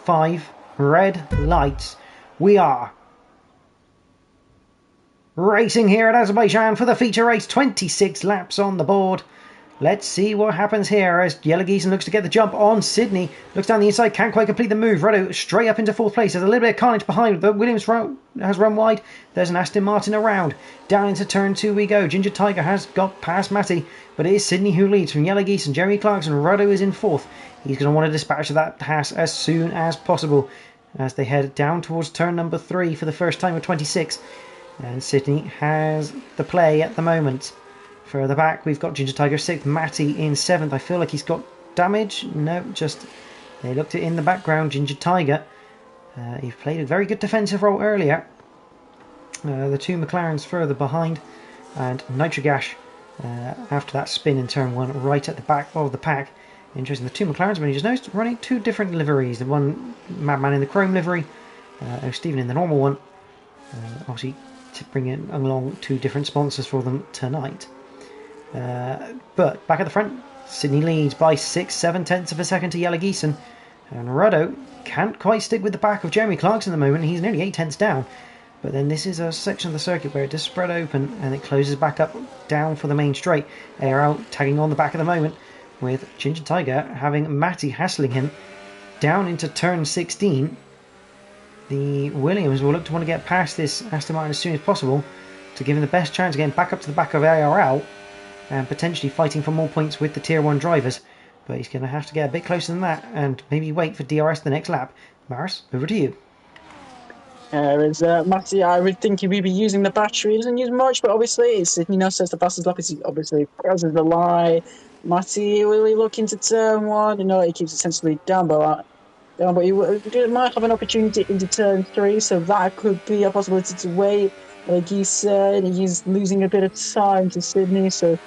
5 red lights. We are racing here at Azerbaijan for the feature race. 26 laps on the board. Let's see what happens here as Yellow Geeson looks to get the jump on Sydney. Looks down the inside, can't quite complete the move. Ruddo straight up into 4th place. There's a little bit of carnage behind. The Williams has run wide. There's an Aston Martin around. Down into turn 2 we go. Ginger Tiger has got past Matty, but it is Sydney who leads from Yellow Geeson. Jeremy Clarkson. Ruddo is in 4th. He's going to want to dispatch that Haas as soon as possible as they head down towards turn number 3 for the first time of 26. And Sydney has the play at the moment. Further back, we've got Ginger Tiger 6th, Matty in 7th. I feel like he's got damage. No, just they looked at in the background. Ginger Tiger. He played a very good defensive role earlier. The two McLarens further behind. And Nitrogash, after that spin in turn 1, right at the back of the pack. Interesting, the two McLarens, when you just noticed, running 2 different liveries. The one Madman in the chrome livery, Stephen in the normal one. Obviously, to bring in along 2 different sponsors for them tonight. But back at the front, Sydney leads by 6-7 tenths of a second to Yellow Geeson. And Ruddo can't quite stick with the back of Jeremy Clarkson at the moment. He's nearly 8 tenths down. But then this is a section of the circuit where it does spread open and it closes back up down for the main straight. ARL tagging on the back at the moment with Ginger Tiger having Matty hassling him down into turn 16. The Williams will look to want to get past this Aston Martin as soon as possible to give him the best chance of getting back up to the back of ARL and potentially fighting for more points with the Tier 1 drivers. But he's going to have to get a bit closer than that and maybe wait for DRS the next lap. Maris, over to you. As Matty, I would think he would be using the battery. He doesn't use much, but obviously it's, says the fastest lap is obviously presses the line. Matty really look into turn 1. He keeps essentially down, but he might have an opportunity into turn 3, so that could be a possibility to wait. Like he said, he's losing a bit of time to Sydney, so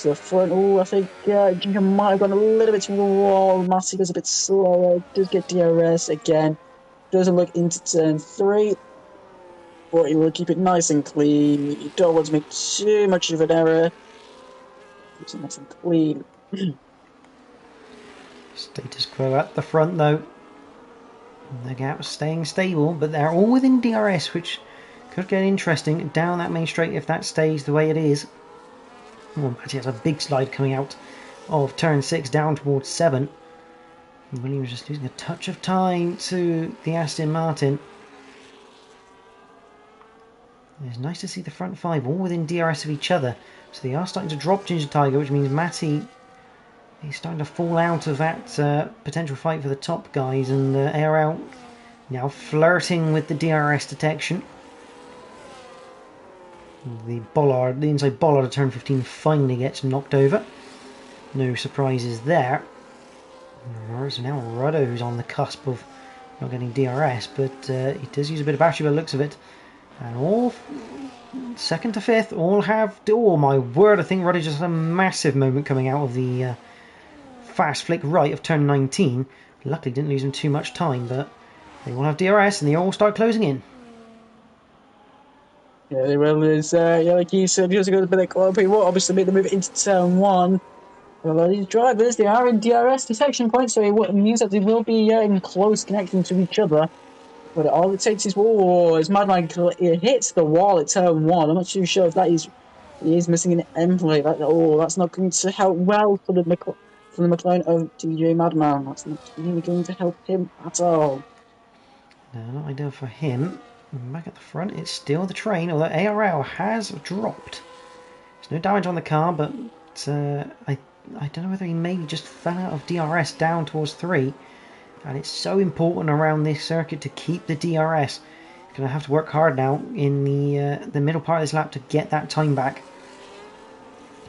the front. I think Ginger might have gone a little bit to the wall. Matty goes a bit slower, does get DRS again. Doesn't look into turn 3, but he will keep it nice and clean. You don't want to make too much of an error. Keeps it nice and clean. Status quo at the front though. The gap staying stable, but they're all within DRS, which could get interesting down that main straight if that stays the way it is. Oh, Matty has a big slide coming out of turn 6 down towards 7. Williams just losing a touch of time to the Aston Martin. It's nice to see the front 5 all within DRS of each other. So they are starting to drop Ginger Tiger, which means Matty is starting to fall out of that potential fight for the top guys. And ARL now flirting with the DRS detection. The inside bollard of turn 15 finally gets knocked over. No surprises there. So now Ruddo, who's on the cusp of not getting DRS, but he does use a bit of battery by the looks of it. And all 2nd to 5th all have... Oh my word, I think Ruddo just had a massive moment coming out of the fast flick right of turn 19. Luckily didn't lose him too much time, but they all have DRS and they all start closing in. Yeah, they will. Like you said, he also got a bit of he will obviously make the move into turn 1. A lot of these drivers, they are in DRS detection points, so it means that they will be in close connection to each other. But all it takes is, as Madman hits the wall at turn 1. I'm not too sure if he is missing an end plate. That's not going to help well for the McLaren of DJ Madman. That's not really going to help him at all. No, not ideal for him. Back at the front, it's still the train, although ARL has dropped. There's no damage on the car, but I don't know whether he maybe just fell out of DRS down towards 3. And it's so important around this circuit to keep the DRS. He's going to have to work hard now in the middle part of this lap to get that time back.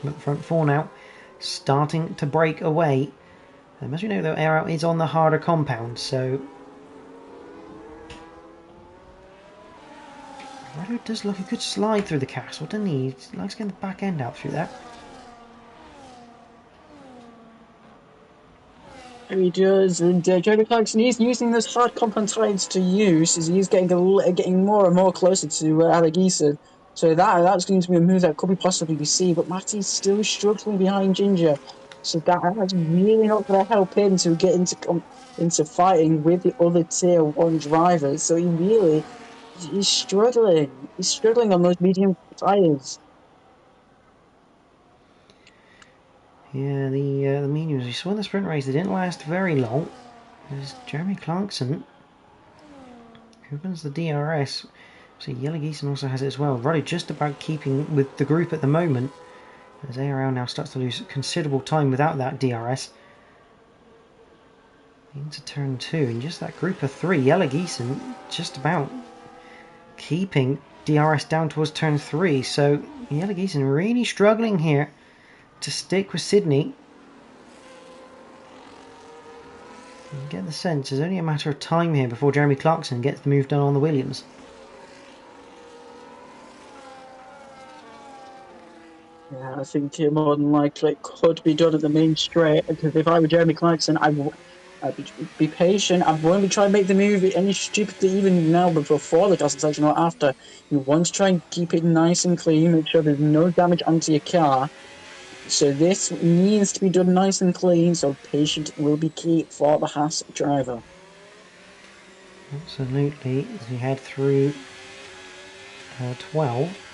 But the front four now starting to break away. As we know, though, ARL is on the harder compound, so Rado does look a good slide through the castle, doesn't he? He likes getting the back end out through that. He does, and Jeremy Clarkson is using those hard compound tires to use as he's getting more and more closer to Alec. So that's going to be a move that could possibly be seen, but Matty's still struggling behind Ginger. So that's really not going to help him to get into fighting with the other tier 1 drivers. So he's struggling. He's struggling on those medium tires. Yeah, the mediums we saw in the sprint race, they didn't last very long. There's Jeremy Clarkson opens the DRS. So Yellow Geeson also has it as well. Roddy just about keeping with the group at the moment, as ARL now starts to lose considerable time without that DRS. Into turn 2, and just that group of 3, Yellow Geeson just about keeping DRS down towards turn 3. So Yellow Geeson really struggling here to stick with Sydney. You get the sense it's only a matter of time here before Jeremy Clarkson gets the move done on the Williams. Yeah, I think more than likely it could be done at the main straight, because if I were Jeremy Clarkson, I'd be patient. I won't be trying to make the move any stupidly even now, but before the castle section or after. You want to try and keep it nice and clean, make sure there's no damage onto your car. So this needs to be done nice and clean, so patient will be key for the Haas driver. Absolutely, as we head through 12.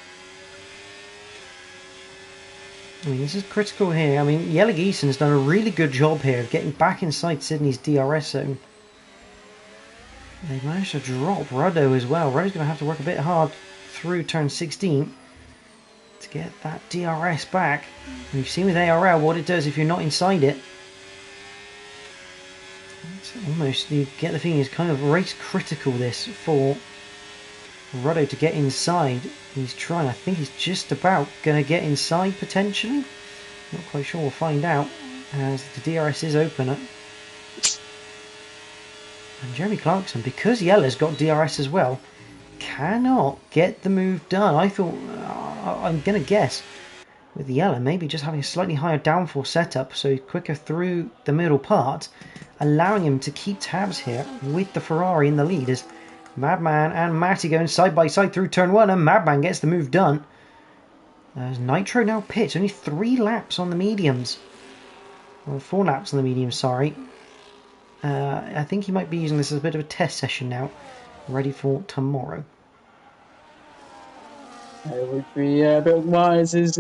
I mean, this is critical here. I mean, Yellow Geeson has done a really good job here of getting back inside Sydney's DRS zone. They've managed to drop Ruddo as well. Ruddo's going to have to work a bit hard through turn 16 to get that DRS back. And you've seen with ARL what it does if you're not inside it. It's almost, you get the feeling, it's kind of race critical this for Ruddo to get inside. He's trying, I think he's just about going to get inside potentially. Not quite sure, we'll find out as the DRS is open. And Jeremy Clarkson, because Yella's got DRS as well, cannot get the move done. I thought, I'm going to guess, with Yella maybe just having a slightly higher downforce setup, so quicker through the middle part, allowing him to keep tabs here with the Ferrari in the lead as Madman and Matty going side by side through turn 1, and Madman gets the move done. As Nitro now pits, only 3 laps on the mediums. Well, 4 laps on the mediums, sorry. I think he might be using this as a bit of a test session now, ready for tomorrow. It would be a bit wise as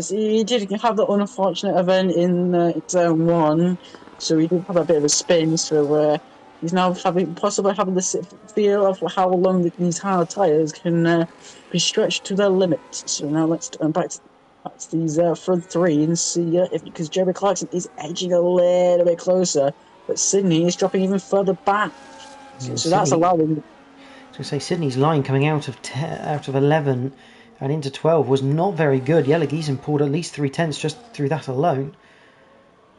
he did have the unfortunate event in turn 1, so he did have a bit of a spin, so he's now possibly having the feel of how long these hard tyres can be stretched to their limit. So now let's turn back to these front 3 and see because Jeremy Clarkson is edging a little bit closer, but Sydney is dropping even further back. Yeah, so that's allowing. I was going to say Sydney's line coming out of 11 and into 12 was not very good. Yellow Geeson pulled at least 3/10 just through that alone.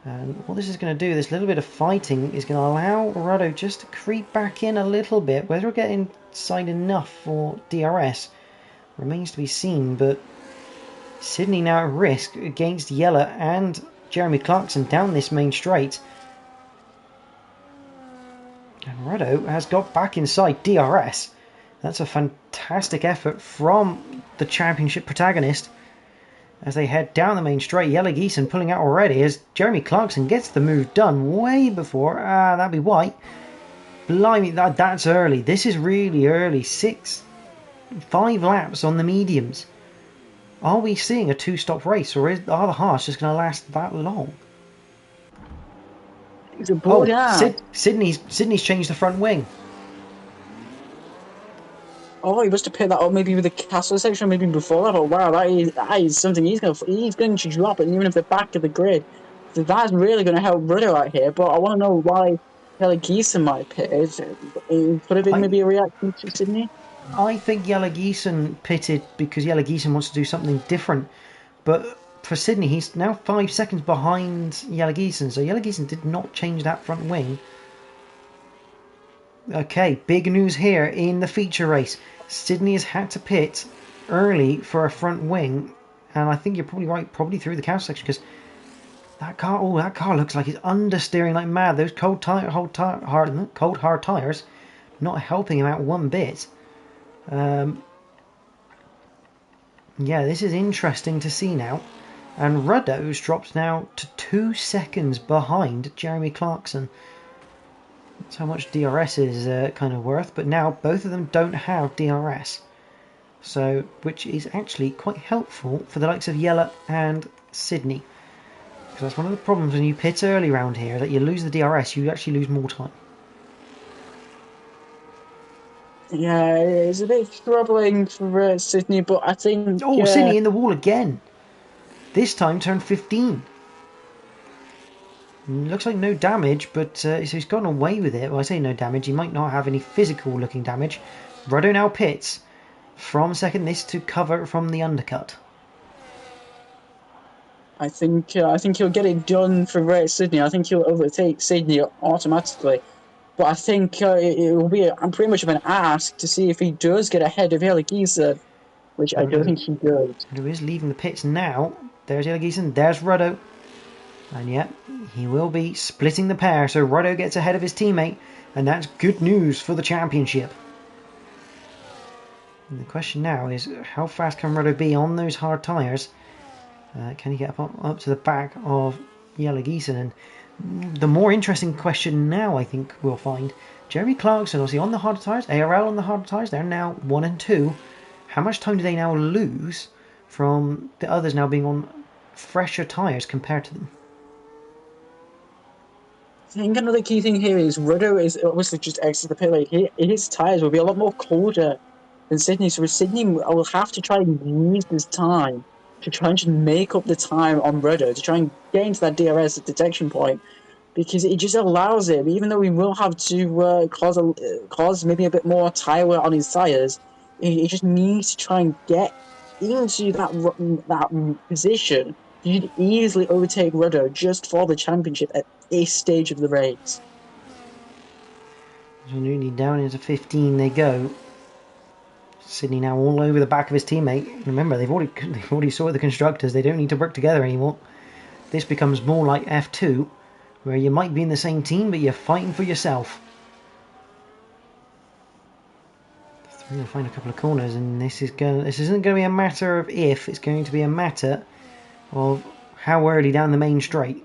And what this is going to do, this little bit of fighting, is going to allow Ruddo just to creep back in a little bit. Whether he'll get inside enough for DRS remains to be seen, but Sydney now at risk against Yella and Jeremy Clarkson down this main straight. And Ruddo has got back inside DRS. That's a fantastic effort from the championship protagonist. As they head down the main straight, Yellow Geeson pulling out already as Jeremy Clarkson gets the move done way before. That'd be white. Blimey, that's early. This is really early. 5 laps on the mediums. Are we seeing a 2-stop race, or are the Haas just going to last that long? Sydney's changed the front wing. Oh, he must have picked that up maybe with the castle section, maybe before that. Oh, wow, that is something he's going to drop it, even if the back of the grid. So that's really going to help Ruddo out here. But I want to know why Kelly Geeson might pit. It could have been maybe a reaction to Sydney. I think Yellow pitted because Yellow wants to do something different. But for Sydney, he's now 5 seconds behind Yellow so Yellow did not change that front wing. Okay, big news here in the feature race. Sydney has had to pit early for a front wing, and I think you're probably right, probably through the cow section, because that car looks like it's understeering like mad. Those cold hard tires, not helping him out one bit. Yeah, this is interesting to see now. And Ruddo's drops now to 2 seconds behind Jeremy Clarkson. That's how much DRS is kind of worth. But now both of them don't have DRS. So, which is actually quite helpful for the likes of Yella and Sydney. Because that's one of the problems when you pit early around here, that you lose the DRS, you actually lose more time. Yeah, it's a bit troubling for Sydney, but I think... Oh, Sydney in the wall again. This time turn 15. Looks like no damage, but so he's gotten away with it. Well, I say no damage. He might not have any physical looking damage. Ruddo now pits from second this to cover from the undercut. I think he'll get it done for Sydney. I think he'll overtake Sydney automatically. But I think it will be pretty much of an ask to see if he does get ahead of Yelagisa, which I don't think he does. Who is leaving the pits now. There's Yelagisa, there's Ruddo. And yet, he will be splitting the pair, so Ruddo gets ahead of his teammate, and that's good news for the championship. And the question now is, how fast can Ruddo be on those hard tyres? Can he get up to the back of Yelagisa? And the more interesting question now, I think we'll find, Jeremy Clarkson, obviously on the hard tyres, ARL on the hard tyres, they're now 1 and 2. How much time do they now lose from the others now being on fresher tyres compared to them? I think another key thing here is Ruddo is obviously just exited the pit lane. His tyres will be a lot more colder than Sydney, so Sydney will have to try and use this time to try and just make up the time on Ruddo, to try and get into that DRS detection point, because it just allows him, even though he will have to cause maybe a bit more tyre wear on his tyres, he just needs to try and get into that position. You'd easily overtake Ruddo just for the championship at this stage of the race. So nearly down into 15 they go. Sydney now all over the back of his teammate. Remember, they've already sorted the constructors. They don't need to work together anymore. This becomes more like F2, where you might be in the same team, but you're fighting for yourself. We're going to find a couple of corners, and this isn't going to be a matter of if. It's going to be a matter of how early down the main straight.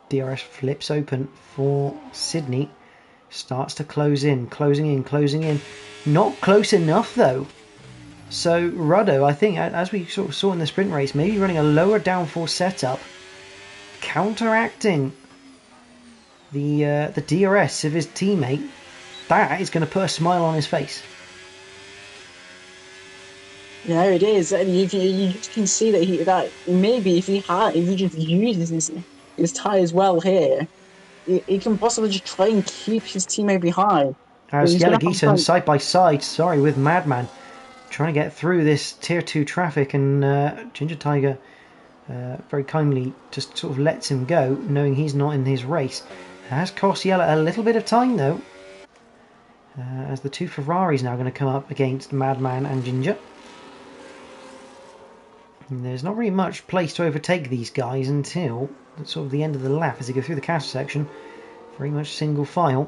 DRS flips open for Sydney. Starts to close in, closing in. Not close enough though. So Ruddo, I think, as we sort of saw in the sprint race, maybe running a lower downforce setup, counteracting the DRS of his teammate. That is going to put a smile on his face. Yeah, it is. And you can see that maybe if he just uses his tyres well here, he can possibly just try and keep his teammate behind. As Yelagisa side by side, with Madman, trying to get through this tier 2 traffic, and Ginger Tiger very kindly just sort of lets him go, knowing he's not in his race. It has cost Yella a little bit of time though, as the two Ferraris now going to come up against Madman and Ginger. And there's not really much place to overtake these guys until sort of the end of the lap as they go through the caster section. Very much single file.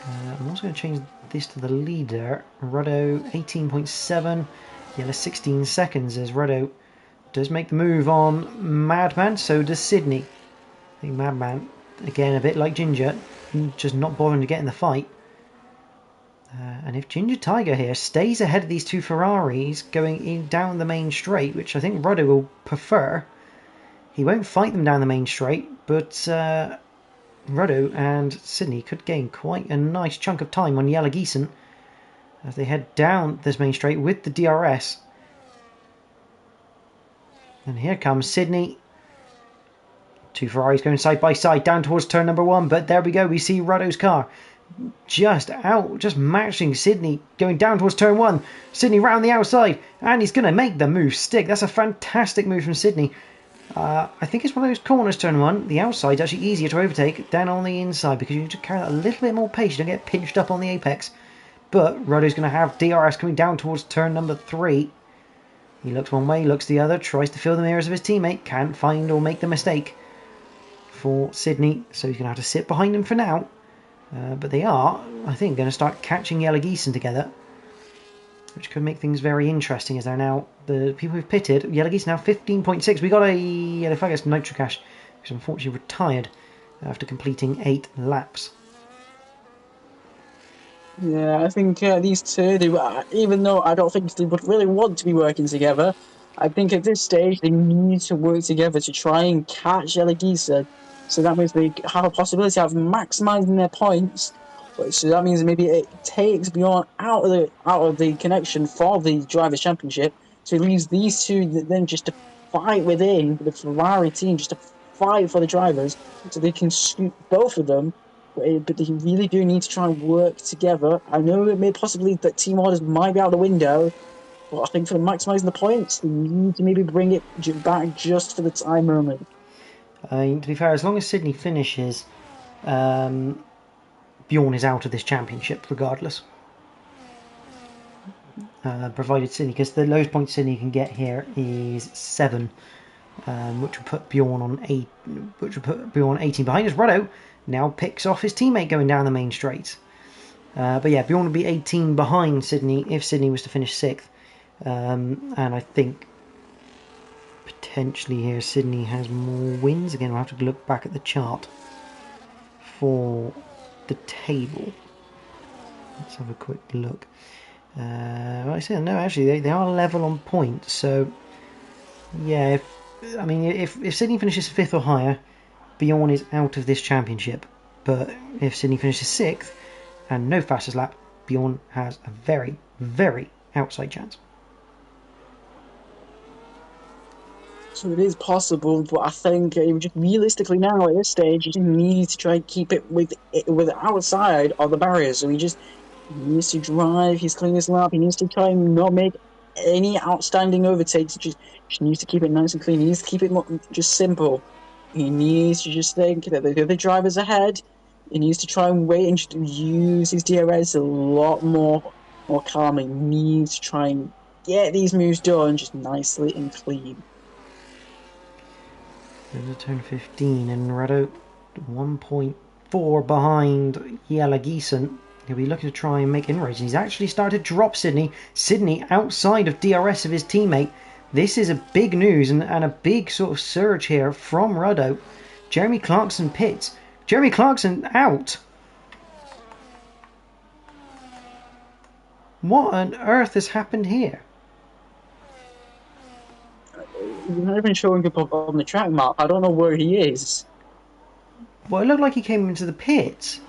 I'm also going to change this to the leader. Ruddo 18.7, Yella 16 seconds as Ruddo does make the move on Madman, so does Sydney. I think Madman, again a bit like Ginger, just not bothering to get in the fight. And if Ginger Tiger here stays ahead of these two Ferraris going in down the main straight, which I think Ruddo will prefer, he won't fight them down the main straight, but Ruddo and Sydney could gain quite a nice chunk of time on Yelagisen as they head down this main straight with the DRS. And here comes Sydney. Two Ferraris going side by side down towards turn number 1, but there we go. We see Ruddo's car just matching Sydney going down towards turn 1. Sydney round the outside, and he's going to make the move stick. That's a fantastic move from Sydney. I think it's one of those corners, turn 1. The outside's actually easier to overtake than on the inside because you need to carry that a little bit more pace. You don't get pinched up on the apex. But Ruddo's going to have DRS coming down towards turn number 3. He looks one way, looks the other, tries to fill the mirrors of his teammate. Can't find or make the mistake for Sydney, so he's going to have to sit behind him for now. But they are, I think, going to start catching Yellow Geeson together, which could make things very interesting as they're now, the people who've pitted, Yellow Geeson now 15.6. We got a yellow flag against Nitro Cash, who's unfortunately retired after completing 8 laps. Yeah, I think these two, even though I don't think they would really want to be working together, I think at this stage they need to work together to try and catch Yellow Geeson. So that means they have a possibility of maximising their points. So that means maybe it takes Bjorn out of the connection for the Drivers' Championship. So it leaves these two then just to fight within the Ferrari team, just to fight for the drivers, so they can scoop both of them. But they really do need to try and work together. I know it may possibly that team orders might be out the window, but I think for maximising the points, they need to maybe bring it back just for the time moment. To be fair, as long as Sydney finishes, Bjorn is out of this championship regardless. Provided Sydney, because the lowest point Sydney can get here is 7, which will put Bjorn on 8, which will put Bjorn 18 behind us. Ruddo now picks off his teammate going down the main straight. But yeah, Bjorn would be 18 behind Sydney if Sydney was to finish 6th. And I think potentially here Sydney has more wins. Again, we'll have to look back at the chart for the table. Let's have a quick look. Well, I said no, actually they are level on points. So yeah, if Sydney finishes 5th or higher, Bjorn is out of this championship. But if Sydney finishes 6th and no fastest lap, Bjorn has a very, very outside chance. So it is possible, but I think just realistically now at this stage, you just need to try and keep it with outside of the barriers. So he needs to drive his cleanest lap. He needs to try and not make any outstanding overtakes. Just needs to keep it nice and clean. He needs to keep it just simple. He needs to just think that the other drivers ahead. He needs to try and wait and just use his DRS a lot more calmly. He needs to try and get these moves done just nicely and clean. There's a turn 15 and Ruddo 1.4 behind Yellow Geeson. He'll be looking to try and make inroads. He's actually started to drop Sydney. Sydney outside of DRS of his teammate. This is a big news and a big sort of surge here from Ruddo. Jeremy Clarkson pits. Jeremy Clarkson out. What on earth has happened here? He's not even showing up on the track map. I don't know where he is. Well, it looked like he came into the pits.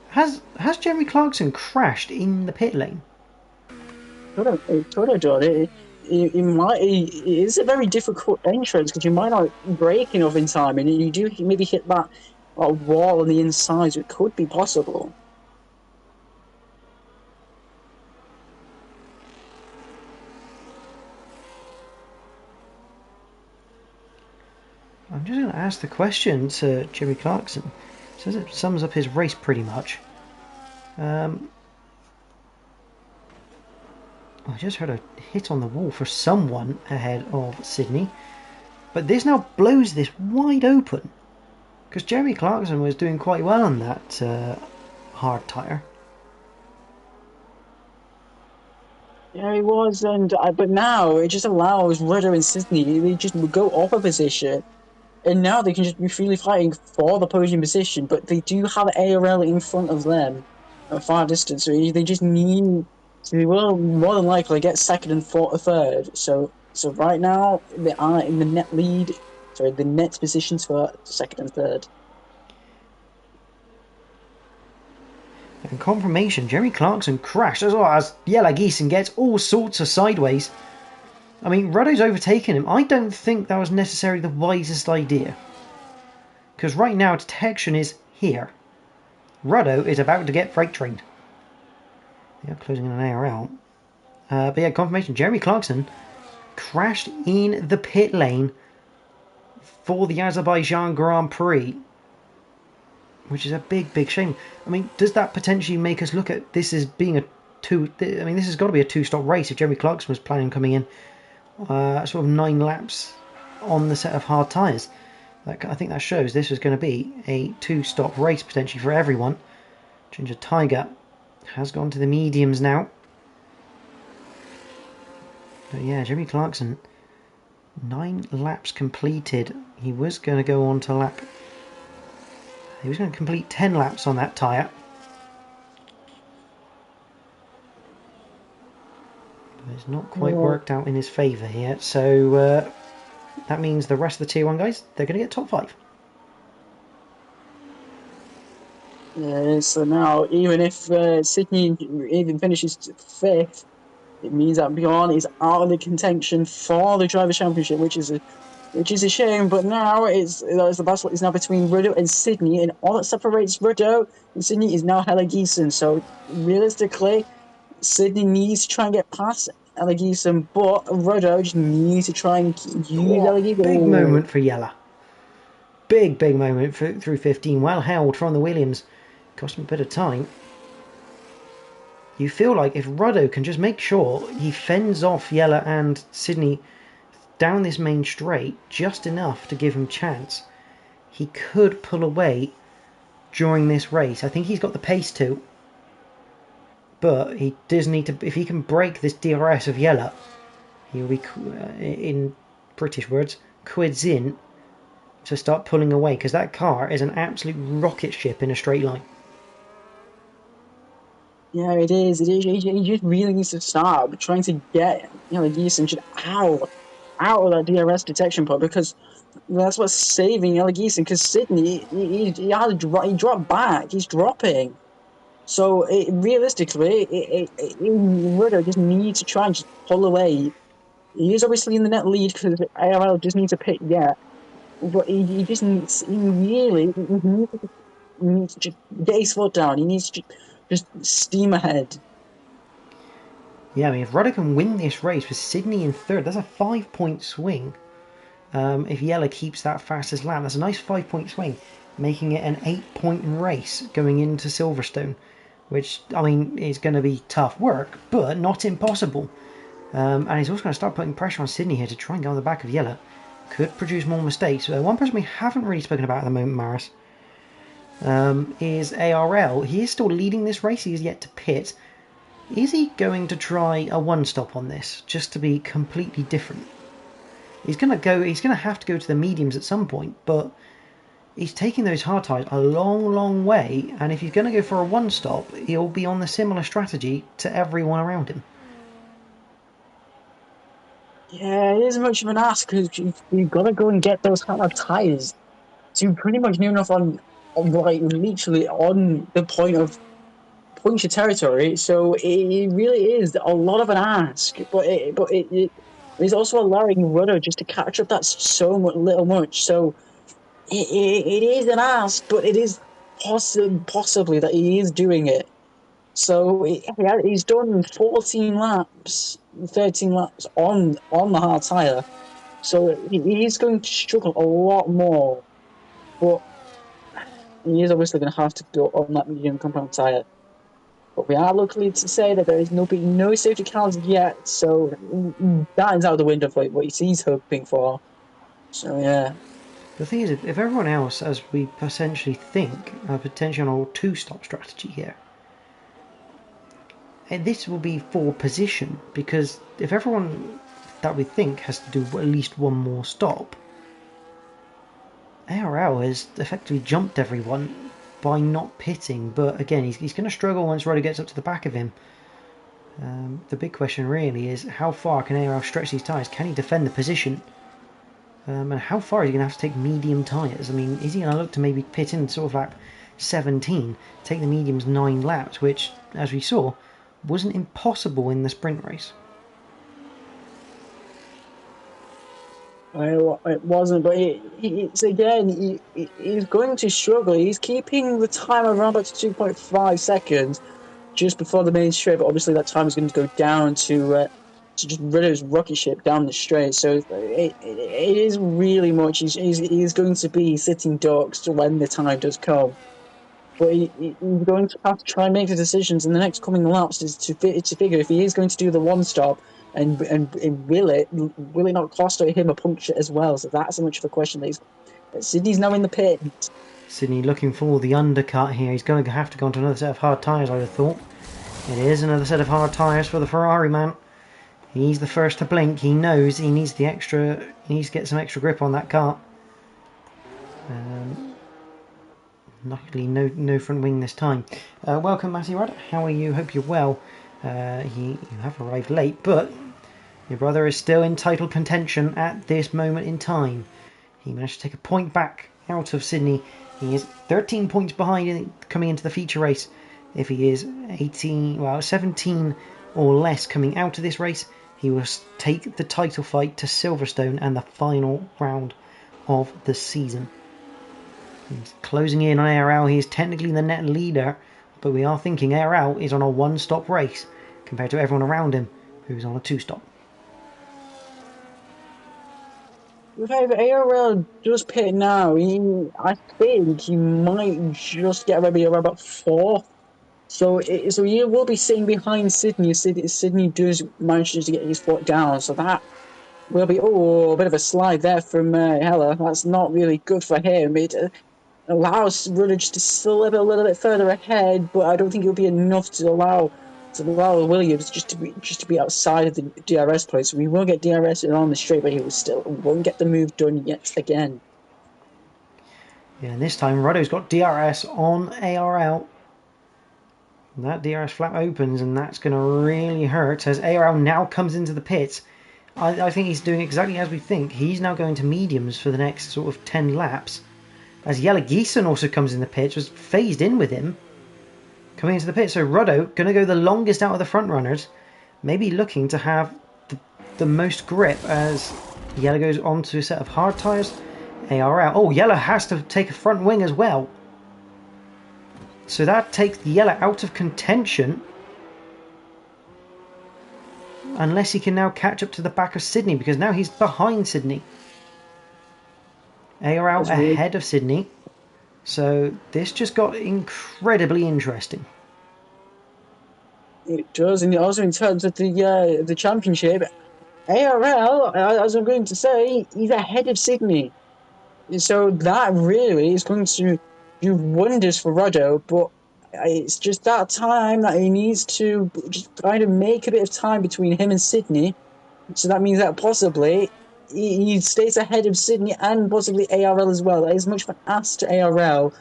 Has Jeremy Clarkson crashed in the pit lane? It could have done. It is a very difficult entrance because you might not brake enough in time, and you do maybe hit that wall on the inside, so it could be possible. I'm just going to ask the question to Jeremy Clarkson. Says it sums up his race pretty much. I just heard a hit on the wall for someone ahead of Sydney. But this now blows this wide open. Because Jeremy Clarkson was doing quite well on that hard tyre. Yeah, he was, but now it just allows Rudder and Sydney, they just go off a position. And now they can just be freely fighting for the podium position, but they do have ARL in front of them at far distance, so they just need to, they will more than likely get 2nd and 3rd. So right now they are in the net lead, the net positions for 2nd and 3rd. And confirmation, Jeremy Clarkson crashed as well as Yellow Geeson gets all sorts of sideways. I mean, Ruddo's overtaken him. I don't think that was necessarily the wisest idea. Because right now detection is here. Ruddo is about to get freight trained. They are closing in an ARL. But yeah, confirmation. Jeremy Clarkson crashed in the pit lane for the Azerbaijan Grand Prix, which is a big shame. I mean, does that potentially make us look at this as being a two? I mean, this has got to be a two-stop race if Jeremy Clarkson was planning on coming in sort of 9 laps on the set of hard tyres. I think that shows this was going to be a two-stop race potentially for everyone. Ginger Tiger has gone to the mediums now. But yeah, Jeremy Clarkson, 9 laps completed. He was going to go on to lap... He was going to complete 10 laps on that tyre. But it's not quite worked out in his favour here. So that means the rest of the Tier 1 guys, they're going to get top 5. Yeah, so now even if Sydney even finishes 5th, it means that Bjorn is out of the contention for the Drivers' Championship, which is a shame. But now the battle is now between Ruddo and Sydney, and all that separates Ruddo and Sydney is now Hella Geeson. So realistically, Sydney needs to try and get past Hella Geeson, but Ruddo just needs to try and use Hella Geeson. Big moment for Yella. Big moment through 15. Well held from the Williams. Cost him a bit of time. You feel like if Ruddo can just make sure he fends off Yella and Sydney down this main straight just enough to give him chance, he could pull away during this race. I think he's got the pace to, but he does need to. If he can break this DRS of Yella, he'll be, in British words, quids in to start pulling away, because that car is an absolute rocket ship in a straight line. Yeah, it is. He just really needs to stop trying to get Geeson just out of that DRS detection pod, because that's what's saving Geeson. Because Sydney, he dropped back. He's dropping. So realistically, Ruddo just needs to try and just pull away. He is obviously in the net lead because ARL just needs a pit yet, but he just needs. He needs to just get his foot down. He needs to just steam ahead. Yeah, I mean, if Ruddo can win this race with Sydney in 3rd, that's a 5-point swing. If Yella keeps that fastest lap, that's a nice 5-point swing, making it an 8-point race going into Silverstone, which, I mean, is going to be tough work, but not impossible. And he's also going to start putting pressure on Sydney here to try and get on the back of Yella. Could produce more mistakes. One person we haven't really spoken about at the moment, Maris, is ARL. He is still leading this race. He is yet to pit. Is he going to try a one-stop on this, just to be completely different? He's going to have to go to the mediums at some point, but he's taking those hard tyres a long way, and if he's going to go for a one-stop, he'll be on the similar strategy to everyone around him. Yeah, it is much of an ask, because you've got to go and get those hard tyres. So you're pretty much near enough on literally on the point of puncture territory. So it really is a lot of an ask, but it is also allowing Ruddo just to catch up that so much. So it is an ask, but it is possibly that he is doing it. So he's done 13 laps on the hard tyre. So he's going to struggle a lot more, but he is obviously going to have to go on that medium compound tyre. But we are lucky to say that there is no safety cars yet, so that is out the window for what he's hoping for. So yeah. The thing is, if everyone else, as we essentially think, are potentially on a two-stop strategy here, and this will be for position, because if everyone that we think has to do at least one more stop, ARL has effectively jumped everyone by not pitting, but again, he's going to struggle once Ruddo gets up to the back of him. The big question really is, how far can ARL stretch these tyres? Can he defend the position? And how far is he going to have to take medium tyres? I mean, is he going to look to maybe pit in sort of lap 17, take the mediums 9 laps, which, as we saw, wasn't impossible in the sprint race? It wasn't, but it's again, he's going to struggle. He's keeping the time around about 2.5 seconds just before the main straight, but obviously that time is going to go down to just rid his rocket ship down the straight. So it is really much. He's going to be sitting ducks when the time does come. But he's going to have to try and make the decisions in the next coming laps to figure if he is going to do the one stop and will it not cost him a puncture as well? So that's much of a question. Sydney's now in the pit. Sydney looking for the undercut here. He's going to have to go onto another set of hard tyres, I would have thought. It is another set of hard tyres for the Ferrari man. He's the first to blink. He knows he needs the extra. He needs to get some extra grip on that car. Luckily, no front wing this time. Welcome, Matty Rudd. How are you? Hope you're well. You have arrived late, but your brother is still in title contention at this moment in time. He managed to take a point back out of Sydney. He is 13 points behind coming into the feature race. If he is 17 or less coming out of this race, he will take the title fight to Silverstone and the final round of the season. He's closing in on ARL. He is technically the net leader, but we are thinking ARL is on a one-stop race compared to everyone around him who's on a two-stop. If ARL does pit now, I think he might just get maybe around about 4th. So you will be sitting behind Sydney if Sydney does manage to get his foot down. So that will be a bit of a slide there from Hella. That's not really good for him. It allows Rudder just to slip a little bit further ahead, but I don't think it'll be enough to allow Williams just to be outside of the DRS place. We will get DRS on the straight, but he won't get the move done yet again. Yeah, and this time Ruddo's got DRS on ARL. That DRS flap opens, and that's going to really hurt as ARL now comes into the pits. I think he's doing exactly as we think. He's now going to mediums for the next sort of 10 laps. As Jelle Giesen also comes in the pits, was phased in with him coming into the pit. So Ruddo going to go the longest out of the front runners, maybe looking to have the most grip as Jelle goes onto a set of hard tyres. ARL. Oh, Jelle has to take a front wing as well. So that takes Jelle out of contention. Unless he can now catch up to the back of Sydney, because now he's behind Sydney. ARL ahead of Sydney. So this just got incredibly interesting. It does, and also in terms of the championship, ARL, as I'm going to say, he's ahead of Sydney. So that really is going to do wonders for Ruddo, but it's just that time that he needs to just try to make a bit of time between him and Sydney. So that means that possibly he stays ahead of Sydney and possibly ARL as well. That is much of an ask to ARL.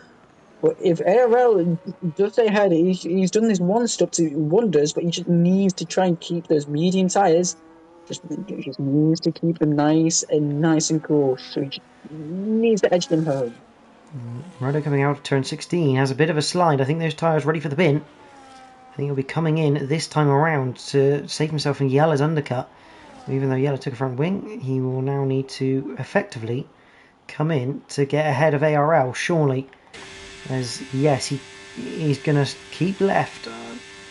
But if ARL does stay ahead, he's done this one stop to wonders, but he just needs to try and keep those medium tyres. Just needs to keep them nice and cool. So he just needs to edge them home. Ruddo coming out of turn 16 has a bit of a slide. I think those tyres ready for the bin. I think he'll be coming in this time around to save himself from Jelle's undercut. Even though Jelle took a front wing, he will now need to effectively come in to get ahead of ARL, surely. As, yes, he's going to keep left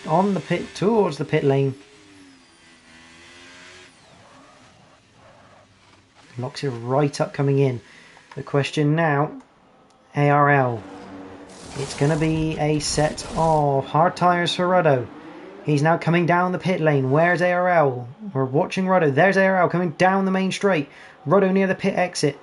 on the pit, towards the pit lane. Locks it right up coming in. The question now, ARL. It's going to be a set of hard tyres for Ruddo. He's now coming down the pit lane. Where's ARL? We're watching Ruddo. There's ARL coming down the main straight. Ruddo near the pit exit.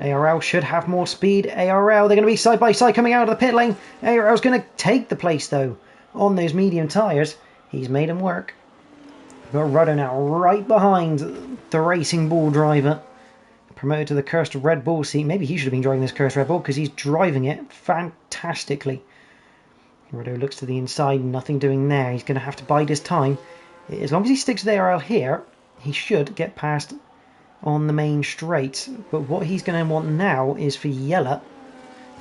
ARL should have more speed. ARL, they're going to be side by side coming out of the pit lane. ARL's going to take the place though on those medium tyres. He's made them work. We've got Ruddo now right behind the Racing Bull driver. Promoted to the cursed Red Bull seat. Maybe he should have been driving this cursed Red Bull because he's driving it fantastically. Ruddo looks to the inside, nothing doing there. He's going to have to bide his time. As long as he sticks with ARL here, he should get past on the main straight. But what he's going to want now is for Jelle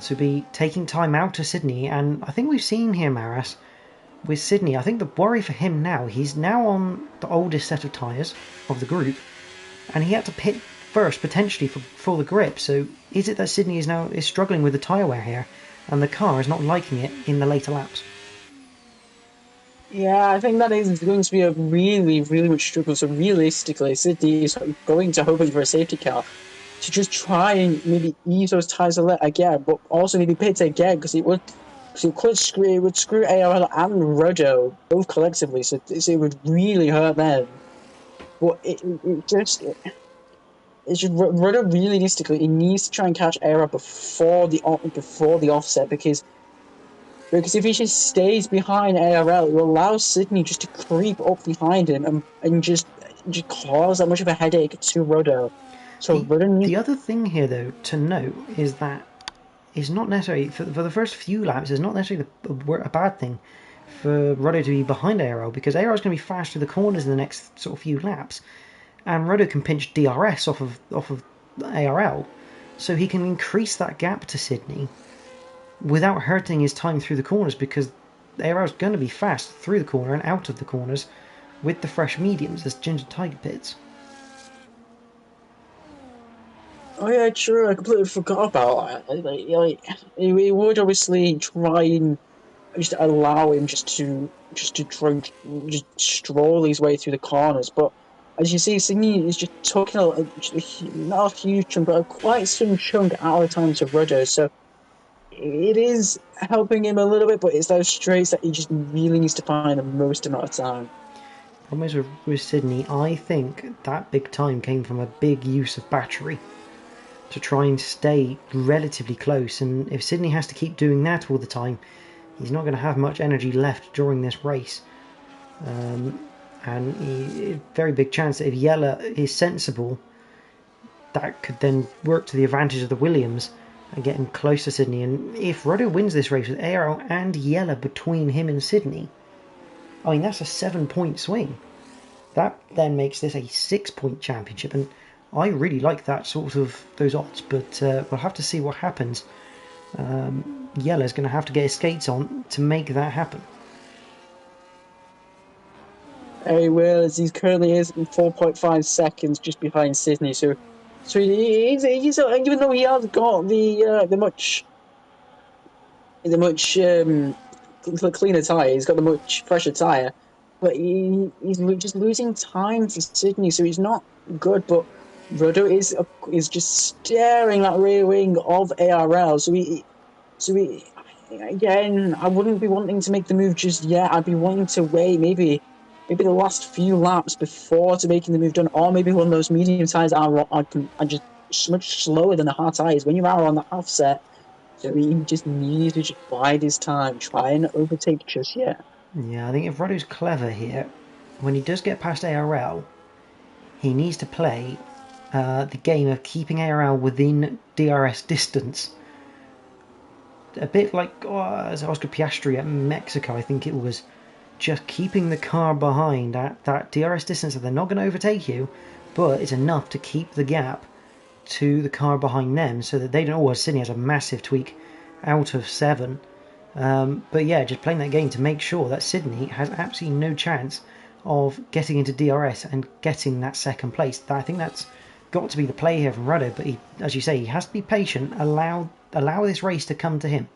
to be taking time out of Sydney. And I think we've seen here, Maras, with Sydney. I think the worry for him now, he's now on the oldest set of tyres of the group. And he had to pit first potentially for the grip. So is it that Sydney is struggling with the tyre wear here, and the car is not liking it in the later laps? Yeah, I think that is going to be a really, really much struggle. So realistically, Sydney is going to hoping for a safety car to just try and maybe ease those tyres a little again, but also maybe pit again because it would screw ARL and Rodo both collectively. So it would really hurt them. But it's just Rodo realistically, he needs to try and catch ARL before the offset because if he just stays behind ARL, it will allow Sydney just to creep up behind him and just cause that much of a headache to Rodo. So The other thing here, though, to note is that it's not necessarily, for the first few laps, it's not necessarily a bad thing for Rodo to be behind ARL, because ARL is going to be fast through the corners in the next sort of few laps, and Rodo can pinch DRS off of ARL, so he can increase that gap to Sydney without hurting his time through the corners, because ARL is going to be fast through the corner and out of the corners with the fresh mediums as Ginger Tiger pits. Oh yeah, true. I completely forgot about that. He would obviously try and just allow him just to stroll his way through the corners, but as you see, Sydney is just taking not a huge chunk, but quite some chunk out of time to Rudder. So it is helping him a little bit, but it's those straights that he just really needs to find the most amount of time. Problem is with Sydney, I think that big time came from a big use of battery to try and stay relatively close, and if Sydney has to keep doing that all the time, he's not going to have much energy left during this race. And very big chance that if Yella is sensible, that could then work to the advantage of the Williams and get him close to Sydney. And if Rodo wins this race with ARL and Yella between him and Sydney, I mean, that's a 7-point swing. That then makes this a 6-point championship, and I really like that sort of those odds, but we'll have to see what happens. Yella's going to have to get his skates on to make that happen. He will, as he currently is in 4.5 seconds just behind Sydney. So he's even though he has got the much cleaner tyre, he's got the much fresher tyre, but he's just losing time to Sydney, so he's not good. But Rodo is just staring that rear wing of ARL. So he again, I wouldn't be wanting to make the move just yet. I'd be wanting to wait maybe the last few laps before to making the move done, or maybe one of those medium tyres are just much slower than the hard tyres. When you are on the offset, so he just needs to just bide his time, try and overtake just yet. Yeah, I think if Rodo's clever here, when he does get past ARL, he needs to play the game of keeping ARL within DRS distance. A bit like as Oscar Piastri at Mexico, I think it was, just keeping the car behind at that DRS distance that they're not going to overtake you, but it's enough to keep the gap to the car behind them so that they don't. Oh, Sydney has a massive tweak out of 7. But yeah, just playing that game to make sure that Sydney has absolutely no chance of getting into DRS and getting that second place. I think that's got to be the play here from Rudder, but he, as you say, he has to be patient, allow this race to come to him.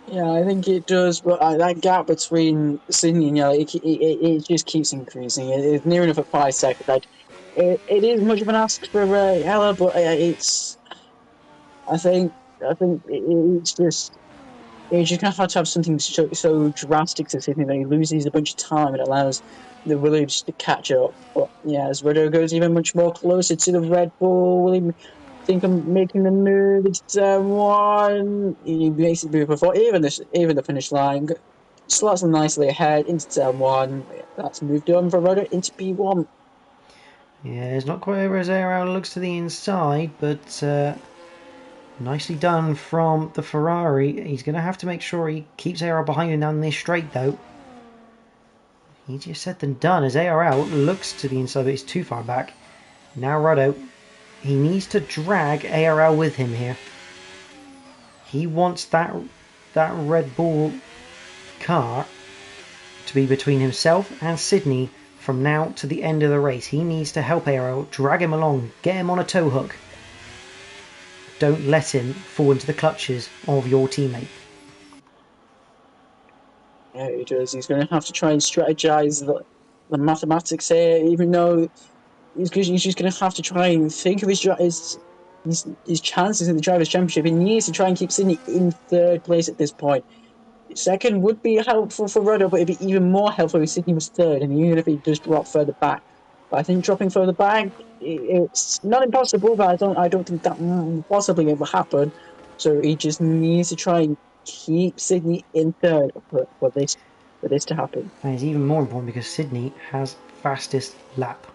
Yeah, I think it does, but that gap between Sydney and Yellow, it just keeps increasing. It's near enough at 5 seconds. It is much of an ask for Yellow, but it's. I think it's just. You just kind of have to have something so drastic to Sydney that he loses a bunch of time and allows the Williams to catch up. But yeah, as Rodo goes even much more closer to the Red Bull, Williams. Think I'm making the move. It's turn 1. He makes it move before even the finish line. Slots them nicely ahead into turn 1. That's moved on for Rodo into P1. Yeah, it's not quite over as ARL looks to the inside, but nicely done from the Ferrari. He's going to have to make sure he keeps ARL behind him down this straight, though. Easier said than done as ARL looks to the inside, but he's too far back. Now Rodo. He needs to drag ARL with him here. He wants that Red Bull car to be between himself and Sydney from now to the end of the race. He needs to help ARL, drag him along, get him on a tow hook. Don't let him fall into the clutches of your teammate. Yeah, he does. He's going to have to try and strategize the mathematics here, even though he's just going to have to try and think of his chances in the Drivers' Championship. He needs to try and keep Sydney in third place at this point. Second would be helpful for Rudder, but it'd be even more helpful if Sydney was third, and even if he does drop further back. But I think dropping further back, it's not impossible, but I don't think that possibly ever happen. So he just needs to try and keep Sydney in third for this to happen. And it's even more important because Sydney has fastest lap.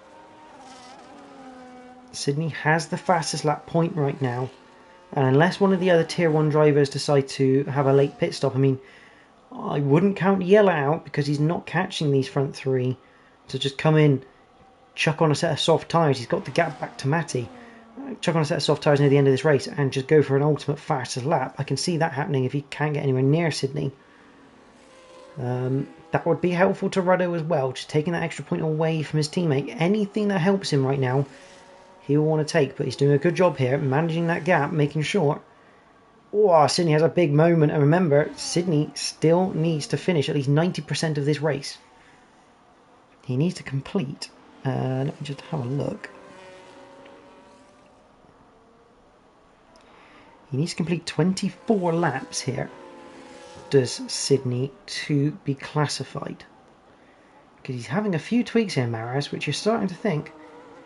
Sydney has the fastest lap point right now, and unless one of the other tier 1 drivers decide to have a late pit stop, I mean, I wouldn't count Yella out because he's not catching these front three to just come in, chuck on a set of soft tyres. He's got the gap back to Matty, chuck on a set of soft tyres near the end of this race and just go for an ultimate fastest lap. I can see that happening if he can't get anywhere near Sydney. That would be helpful to Ruddo as well, just taking that extra point away from his teammate. Anything that helps him right now, he'll want to take, but he's doing a good job here, managing that gap, making sure. Oh, Sydney has a big moment, and remember, Sydney still needs to finish at least 90% of this race. He needs to complete, let me just have a look. He needs to complete 24 laps here, does Sydney, to be classified. Because he's having a few tweaks here, Maris, which you're starting to think,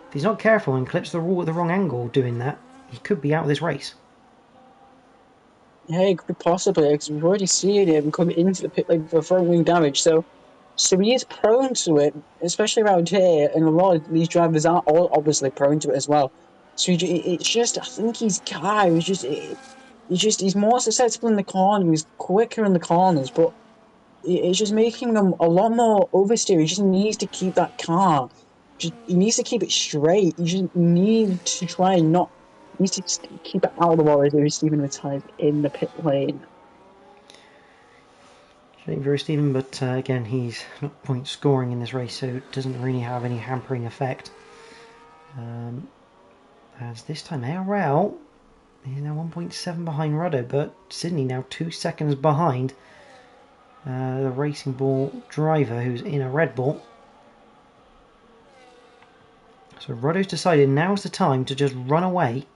if he's not careful and clips the rule at the wrong angle doing that, he could be out of this race. Yeah, it could be possibly, because we've already seen him come into the pit lane for front wing damage, so he is prone to it, especially around here, and a lot of these drivers are all obviously prone to it as well. So it's just, I think his car is he's more susceptible in the corner, he's quicker in the corners, but it's just making him a lot more oversteer. He just needs to keep that car, he needs to keep it straight. You just need to try and not, he needs to keep it out of the wall as if Stephen retired in the pit lane. Shame for Stephen, but again, he's not point scoring in this race, so it doesn't really have any hampering effect. As this time ARL is now 1.7 behind Rudder, but Sydney now 2 seconds behind the Racing Ball driver who's in a Red Bull. So Rudder's decided now's the time to just run away.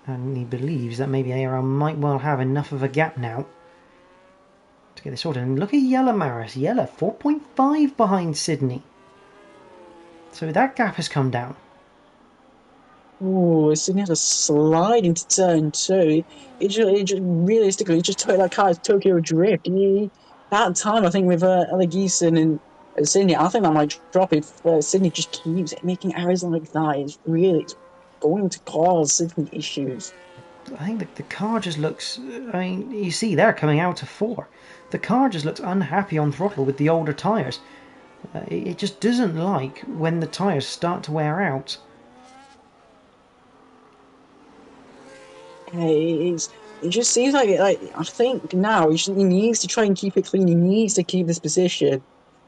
And he believes that maybe ARL might well have enough of a gap now to get this sorted. And look at Yella Maris. Yella 4.5 behind Sydney. So that gap has come down. Oh, Sydney has a slide into turn 2. It just realistically, it just took that car to Tokyo Drift. That time, I think with Allegeeson and Sydney, I think that might drop if Sydney just keeps making errors like that. It's going to cause Sydney issues. I think the car just looks, I mean, you see they're coming out of 4. The car just looks unhappy on throttle with the older tyres. It just doesn't like when the tyres start to wear out. It just seems like I think now he needs to try and keep it clean. He needs to keep this position,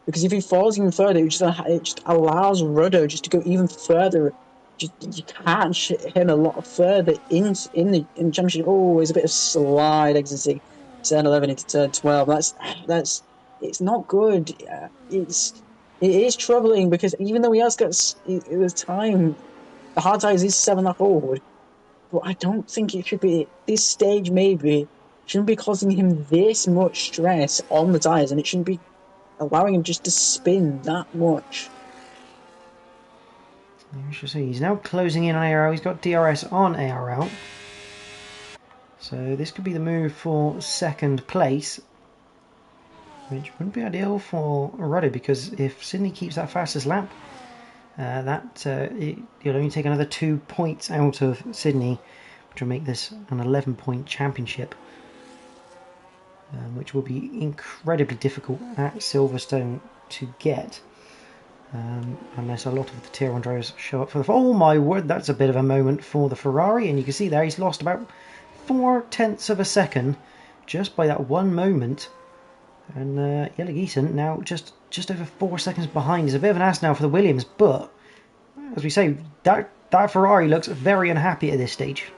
because if he falls even further, it just allows Rudder just to go even further. You can't him a lot further in the championship. Oh, there's a bit of slide exiting turn 11 into turn 12. That's it's not good. It is troubling, because even though he has got the time, the hard tires is 7 lap forward. But I don't think it should be at this stage. Maybe shouldn't be causing him this much stress on the tires, and it shouldn't be allowing him just to spin that much. You should see he's now closing in on ARL. He's got DRS on ARL, so this could be the move for second place, which wouldn't be ideal for Rudder, because if Sydney keeps that fastest lap, you'll only take another 2 points out of Sydney, which will make this an 11-point championship, which will be incredibly difficult at Silverstone to get, unless a lot of the tier 1 drivers show up for the... Oh my word, that's a bit of a moment for the Ferrari, and you can see there he's lost about 0.4 of a second just by that one moment And Yelagisen now just over 4 seconds behind. He's a bit of an ass now for the Williams, but as we say, that Ferrari looks very unhappy at this stage.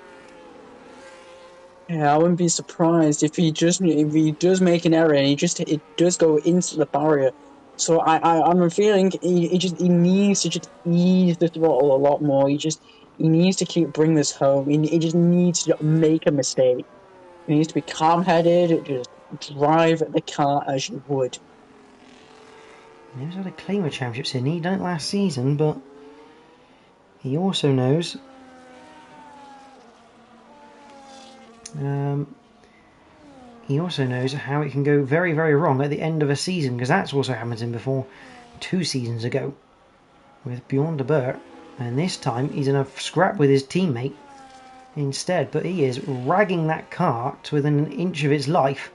Yeah, I wouldn't be surprised if he does make an error and it does go into the barrier. So I'm feeling he needs to just ease the throttle a lot more. He needs to bring this home. He just needs to make a mistake. He needs to be calm headed. Just drive the car as you would. He knows how to claim a championship, Sydney. He done it last season, but he also knows how it can go very, very wrong at the end of a season, because that's also happened to him before 2 seasons ago with Bjorn de Boer, and this time he's in a scrap with his teammate instead, but he is ragging that car to within an inch of its life.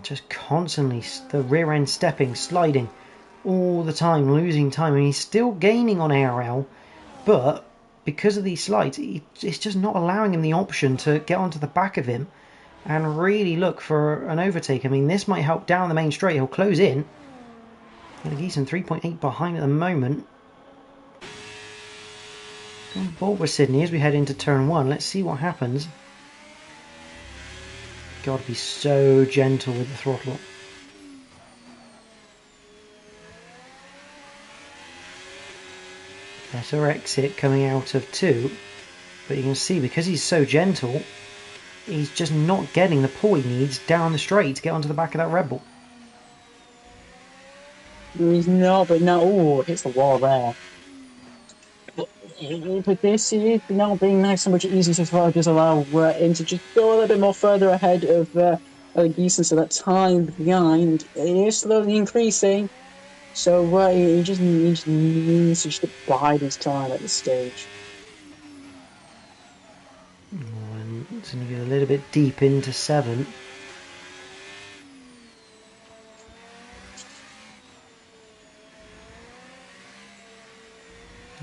Just constantly the rear end stepping, sliding all the time, losing time, and he's still gaining on ARL, but because of these slides, it's just not allowing him the option to get onto the back of him and really look for an overtake. I mean, this might help down the main straight. He'll close in. Gieson 3.8 behind at the moment. On board with Sydney as we head into turn 1. Let's see what happens. Got to be so gentle with the throttle. Better exit coming out of 2, but you can see because he's so gentle, he's just not getting the pull he needs down the straight to get onto the back of that Red Bull. He's not, but now, ooh, hits the wall there. But this is not being nice so much easier to just allow him to just go a little bit more further ahead of Gieson, so that time behind is slowly increasing. So he just needs to just bide his time at this stage. And it's going to get a little bit deep into 7.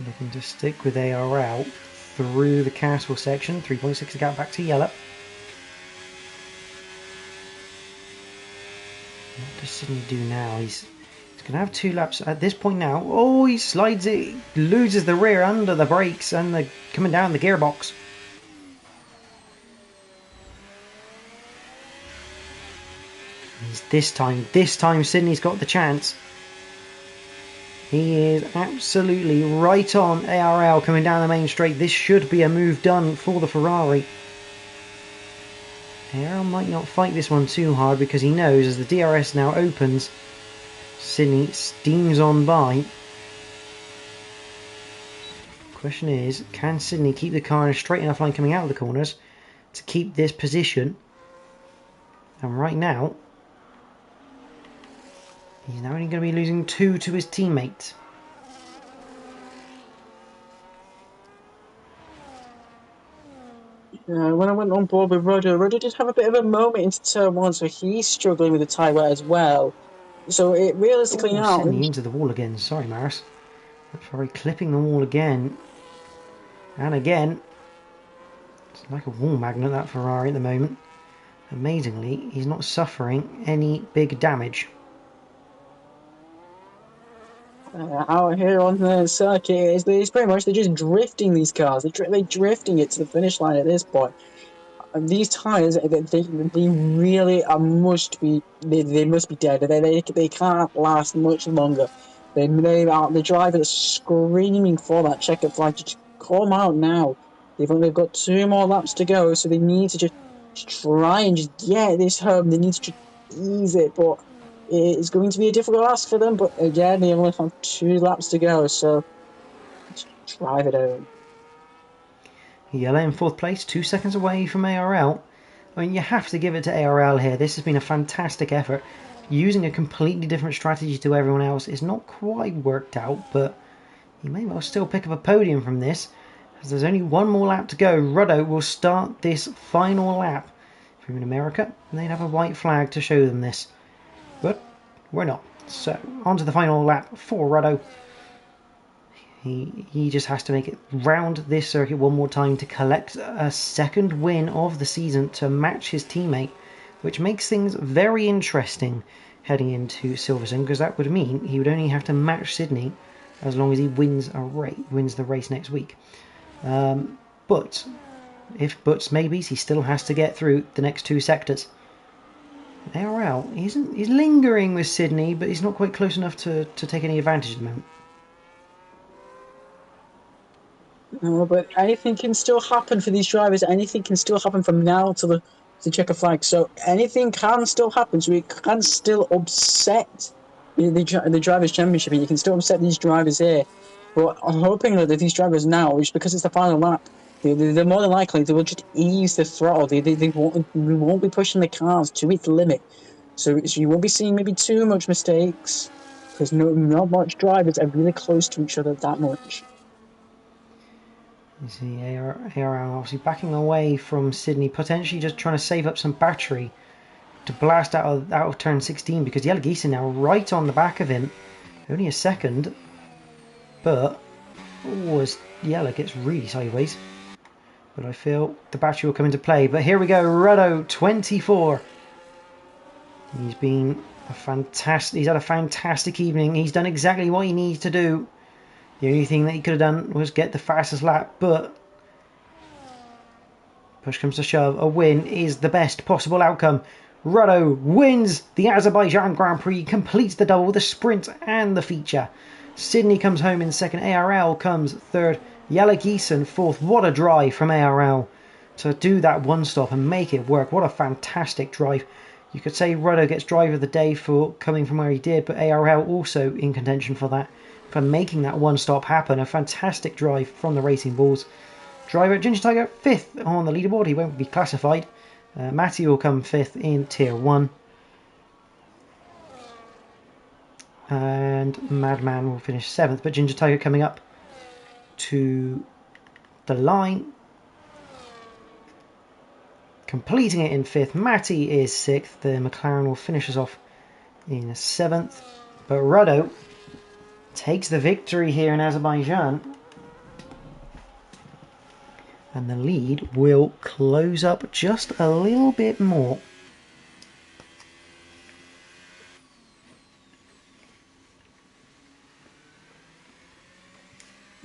Looking to stick with ARL through the castle section. 3.6 gap back to yellow. What does Sydney do now? He's going to have 2 laps at this point now. Oh, he slides it, loses the rear under the brakes and coming down the gearbox. This time Sydney's got the chance. He is absolutely right on ARL coming down the main straight. This should be a move done for the Ferrari. ARL might not fight this one too hard because he knows as the DRS now opens, Sydney steams on by. Question is, can Sydney keep the car in a straight enough line coming out of the corners to keep this position? And right now, he's now only going to be losing 2 to his teammate. When I went on board with Roger did have a bit of a moment into turn 1, so he's struggling with the tyre wear as well. So it realistically now... Sydney into the wall again. Sorry, Maris. Ferrari clipping the wall again. And again. It's like a wall magnet, that Ferrari at the moment. Amazingly, he's not suffering any big damage. Out here on the circuit, it's pretty much they're just drifting these cars. They're drifting it to the finish line at this point. And these tires, they really must be dead. They can't last much longer. The driver is screaming for that checkered flag. Just come out now. They've got 2 more laps to go, so they need to just try and just get this home. They need to just ease it, but it's going to be a difficult ask for them. But again, they only have 2 laps to go, so just drive it home. Yellow in 4th place, 2 seconds away from ARL. I mean, you have to give it to ARL here. This has been a fantastic effort. Using a completely different strategy to everyone else. It's not quite worked out, but you may well still pick up a podium from this, as there's only 1 more lap to go. Ruddo will start this final lap. If you're in America, they'd have a white flag to show them this. But we're not. So, on to the final lap for Ruddo. He just has to make it round this circuit one more time to collect a second win of the season to match his teammate which makes things very interesting heading into Silverstone, because that would mean he would only have to match Sydney as long as he wins the race next week. But if buts maybes, he still has to get through the next 2 sectors. ARL, he's lingering with Sydney, but he's not quite close enough to take any advantage at the moment. No, but anything can still happen for these drivers. Anything can still happen from now to the checker flag. So anything can still happen. So it can still upset the drivers' championship, and you can still upset these drivers here. But I'm hoping that these drivers now, just because it's the final lap, they're more than likely they will just ease the throttle. They won't be pushing the cars to its limit. So you won't be seeing maybe too much mistakes, because not much drivers are really close to each other that much. You see ARL obviously backing away from Sydney, potentially just trying to save up some battery to blast out of turn 16, because Yellow Geese are now right on the back of him. Only a second, but as Yellow gets really sideways. But I feel the battery will come into play. But here we go, Ruddo 24. He's had a fantastic evening. He's done exactly what he needs to do. The only thing that he could have done was get the fastest lap, but push comes to shove, a win is the best possible outcome. Ruddo wins the Azerbaijan Grand Prix, completes the double, the sprint and the feature. Sydney comes home in second, ARL comes third, Yellow Geese in fourth. What a drive from ARL to do that one stop and make it work. What a fantastic drive. You could say Ruddo gets driver of the day for coming from where he did, but ARL also in contention for that, for making that one stop happen. A fantastic drive from the Racing Bulls. Driver Ginger Tiger 5th on the leaderboard. He won't be classified. Matty will come 5th in Tier 1. And Madman will finish 7th. But Ginger Tiger coming up to the line, completing it in 5th. Matty is 6th. The McLaren will finish us off in 7th. But Ruddo takes the victory here in Azerbaijan, and the lead will close up just a little bit more.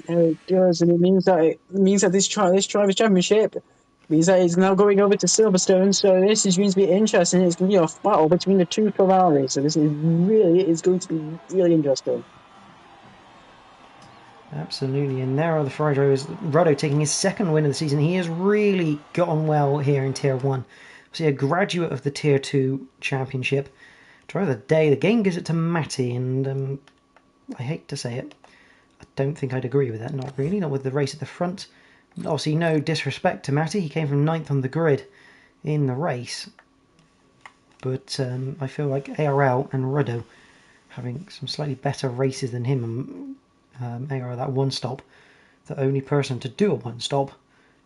It does, and it means that this drivers' championship means that it's now going over to Silverstone. So this is going to be interesting. It's going to be a battle between the 2 Ferraris. So this is going to be really interesting. Absolutely, and there are the Ferrari drivers. Ruddo taking his 2nd win of the season. He has really gotten well here in Tier 1. So a graduate of the Tier 2 championship. Driver of the day, the game gives it to Matty, and I hate to say it, I don't think I'd agree with that. Not really, not with the race at the front. Obviously, no disrespect to Matty. He came from 9th on the grid in the race. But I feel like ARL and Ruddo having some slightly better races than him. ARL, that one stop, the only person to do a one stop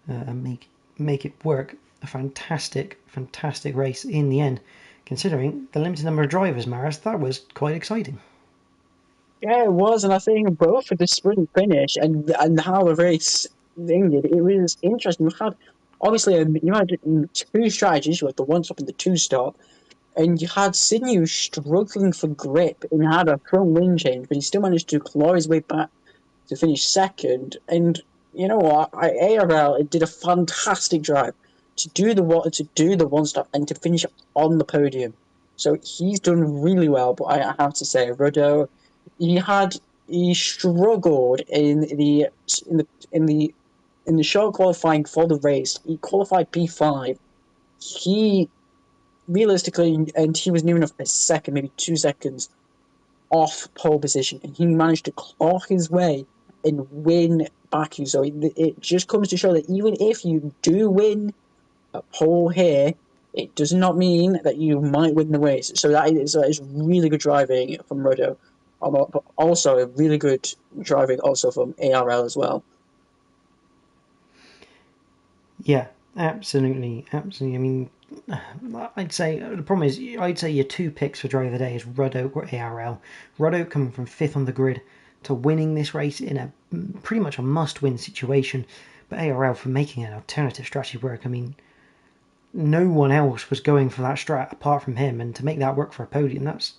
and make it work. A fantastic race in the end. Considering the limited number of drivers, Maris, that was quite exciting. Yeah, it was, and I think both for the sprint finish and how the race ended, it was interesting. You had 2 strategies. You had the one stop and the 2 stop, and you had Sydney who was struggling for grip and had a front wing change, but he still managed to claw his way back to finish 2nd. And you know what? ARL did a fantastic drive to do the one stop and to finish on the podium. So he's done really well. But I have to say, Ruddo, he struggled in the short qualifying for the race. He qualified P5. He realistically, and he was near enough a second, maybe 2 seconds off pole position, and he managed to claw his way and win Baku. So it just comes to show that even if you do win a pole here, it does not mean that you might win the race. So that is really good driving from Ruddo, but also a really good driving also from ARL as well. Yeah, absolutely. I mean, I'd say the problem is your 2 picks for driver of the day is Ruddo or ARL. Ruddo coming from 5th on the grid to winning this race in a pretty much a must-win situation, but ARL for making an alternative strategy work. I mean, no one else was going for that strat apart from him, and to make that work for a podium, that's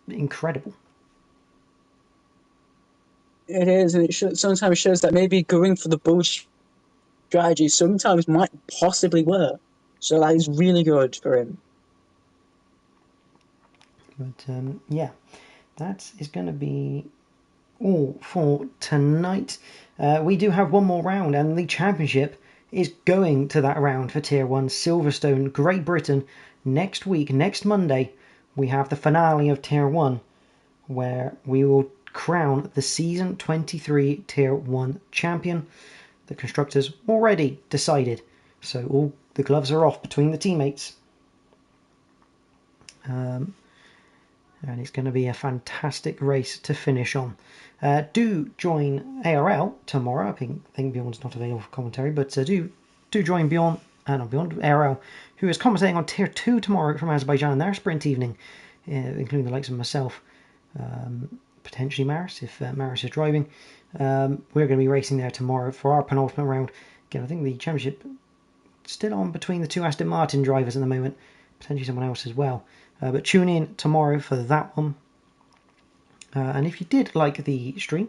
incredible. It is, and it sometimes shows that maybe going for the bull strategy sometimes might possibly work. So that is really good for him. But yeah, that is going to be all for tonight. We do have one more round, and the championship is going to that round for Tier 1 Silverstone, Great Britain. Next week, next Monday, we have the finale of Tier 1, where we will crown the Season 23 Tier 1 champion. The constructors already decided, so all the gloves are off between the teammates. And it's going to be a fantastic race to finish on. Do join ARL tomorrow. I think Bjorn's not available for commentary, but do join Bjorn, not Bjorn, ARL, who is commentating on Tier 2 tomorrow from Azerbaijan, their sprint evening, including the likes of myself, potentially Maris, if Maris is driving. We're going to be racing there tomorrow for our penultimate round. Again, I think the championship still on between the two Aston Martin drivers at the moment, potentially someone else as well. But tune in tomorrow for that one. And if you did like the stream,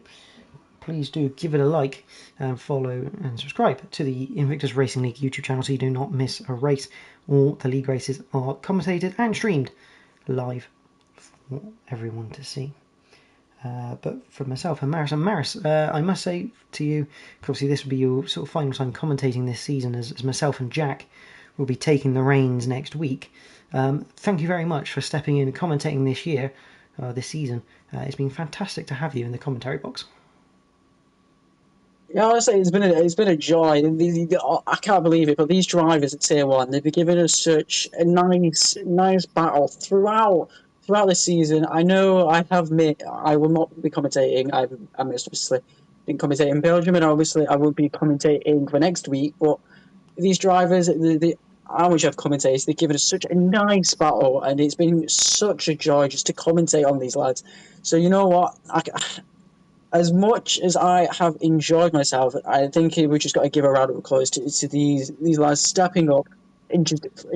please do give it a like and follow and subscribe to the Invictus Racing League YouTube channel so you do not miss a race. All the league races are commentated and streamed live for everyone to see. But for myself and Maris, I must say to you, obviously this will be your sort of final time commentating this season, as myself and Jack will be taking the reins next week. Thank you very much for stepping in and commentating this year, this season. It's been fantastic to have you in the commentary box. Yeah, honestly, it's been a joy. I can't believe it, but these drivers at Tier 1, they've been giving us such a nice battle throughout the season. I know I will not be commentating. I'm obviously been commentating in Belgium, and obviously I won't be commentating for next week. But these drivers, how much I've commentated, they've given us such a nice battle, and it's been such a joy just to commentate on these lads. So you know what? As much as I have enjoyed myself, I think we just got to give a round of applause to these lads stepping up and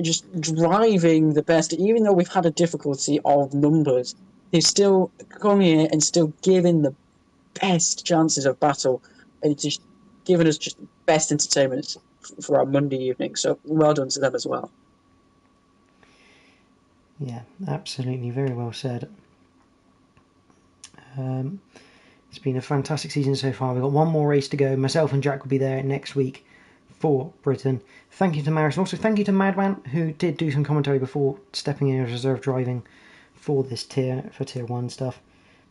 just driving the best. Even though we've had a difficulty of numbers, they've still come here and still given the best chances of battle, and just given us just best entertainment for our Monday evening. So well done to them as well. Yeah, absolutely, very well said. It's been a fantastic season so far. We've got one more race to go. Myself and Jack will be there next week for Britain. Thank you to Maris, and also thank you to Madman, who did do some commentary before stepping in as reserve driving for this Tier 1 stuff.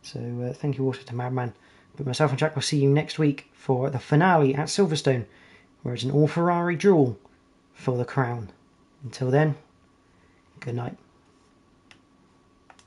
So thank you also to Madman. But myself and Jack will see you next week for the finale at Silverstone, where it's an all-Ferrari duel for the crown. Until then, good night.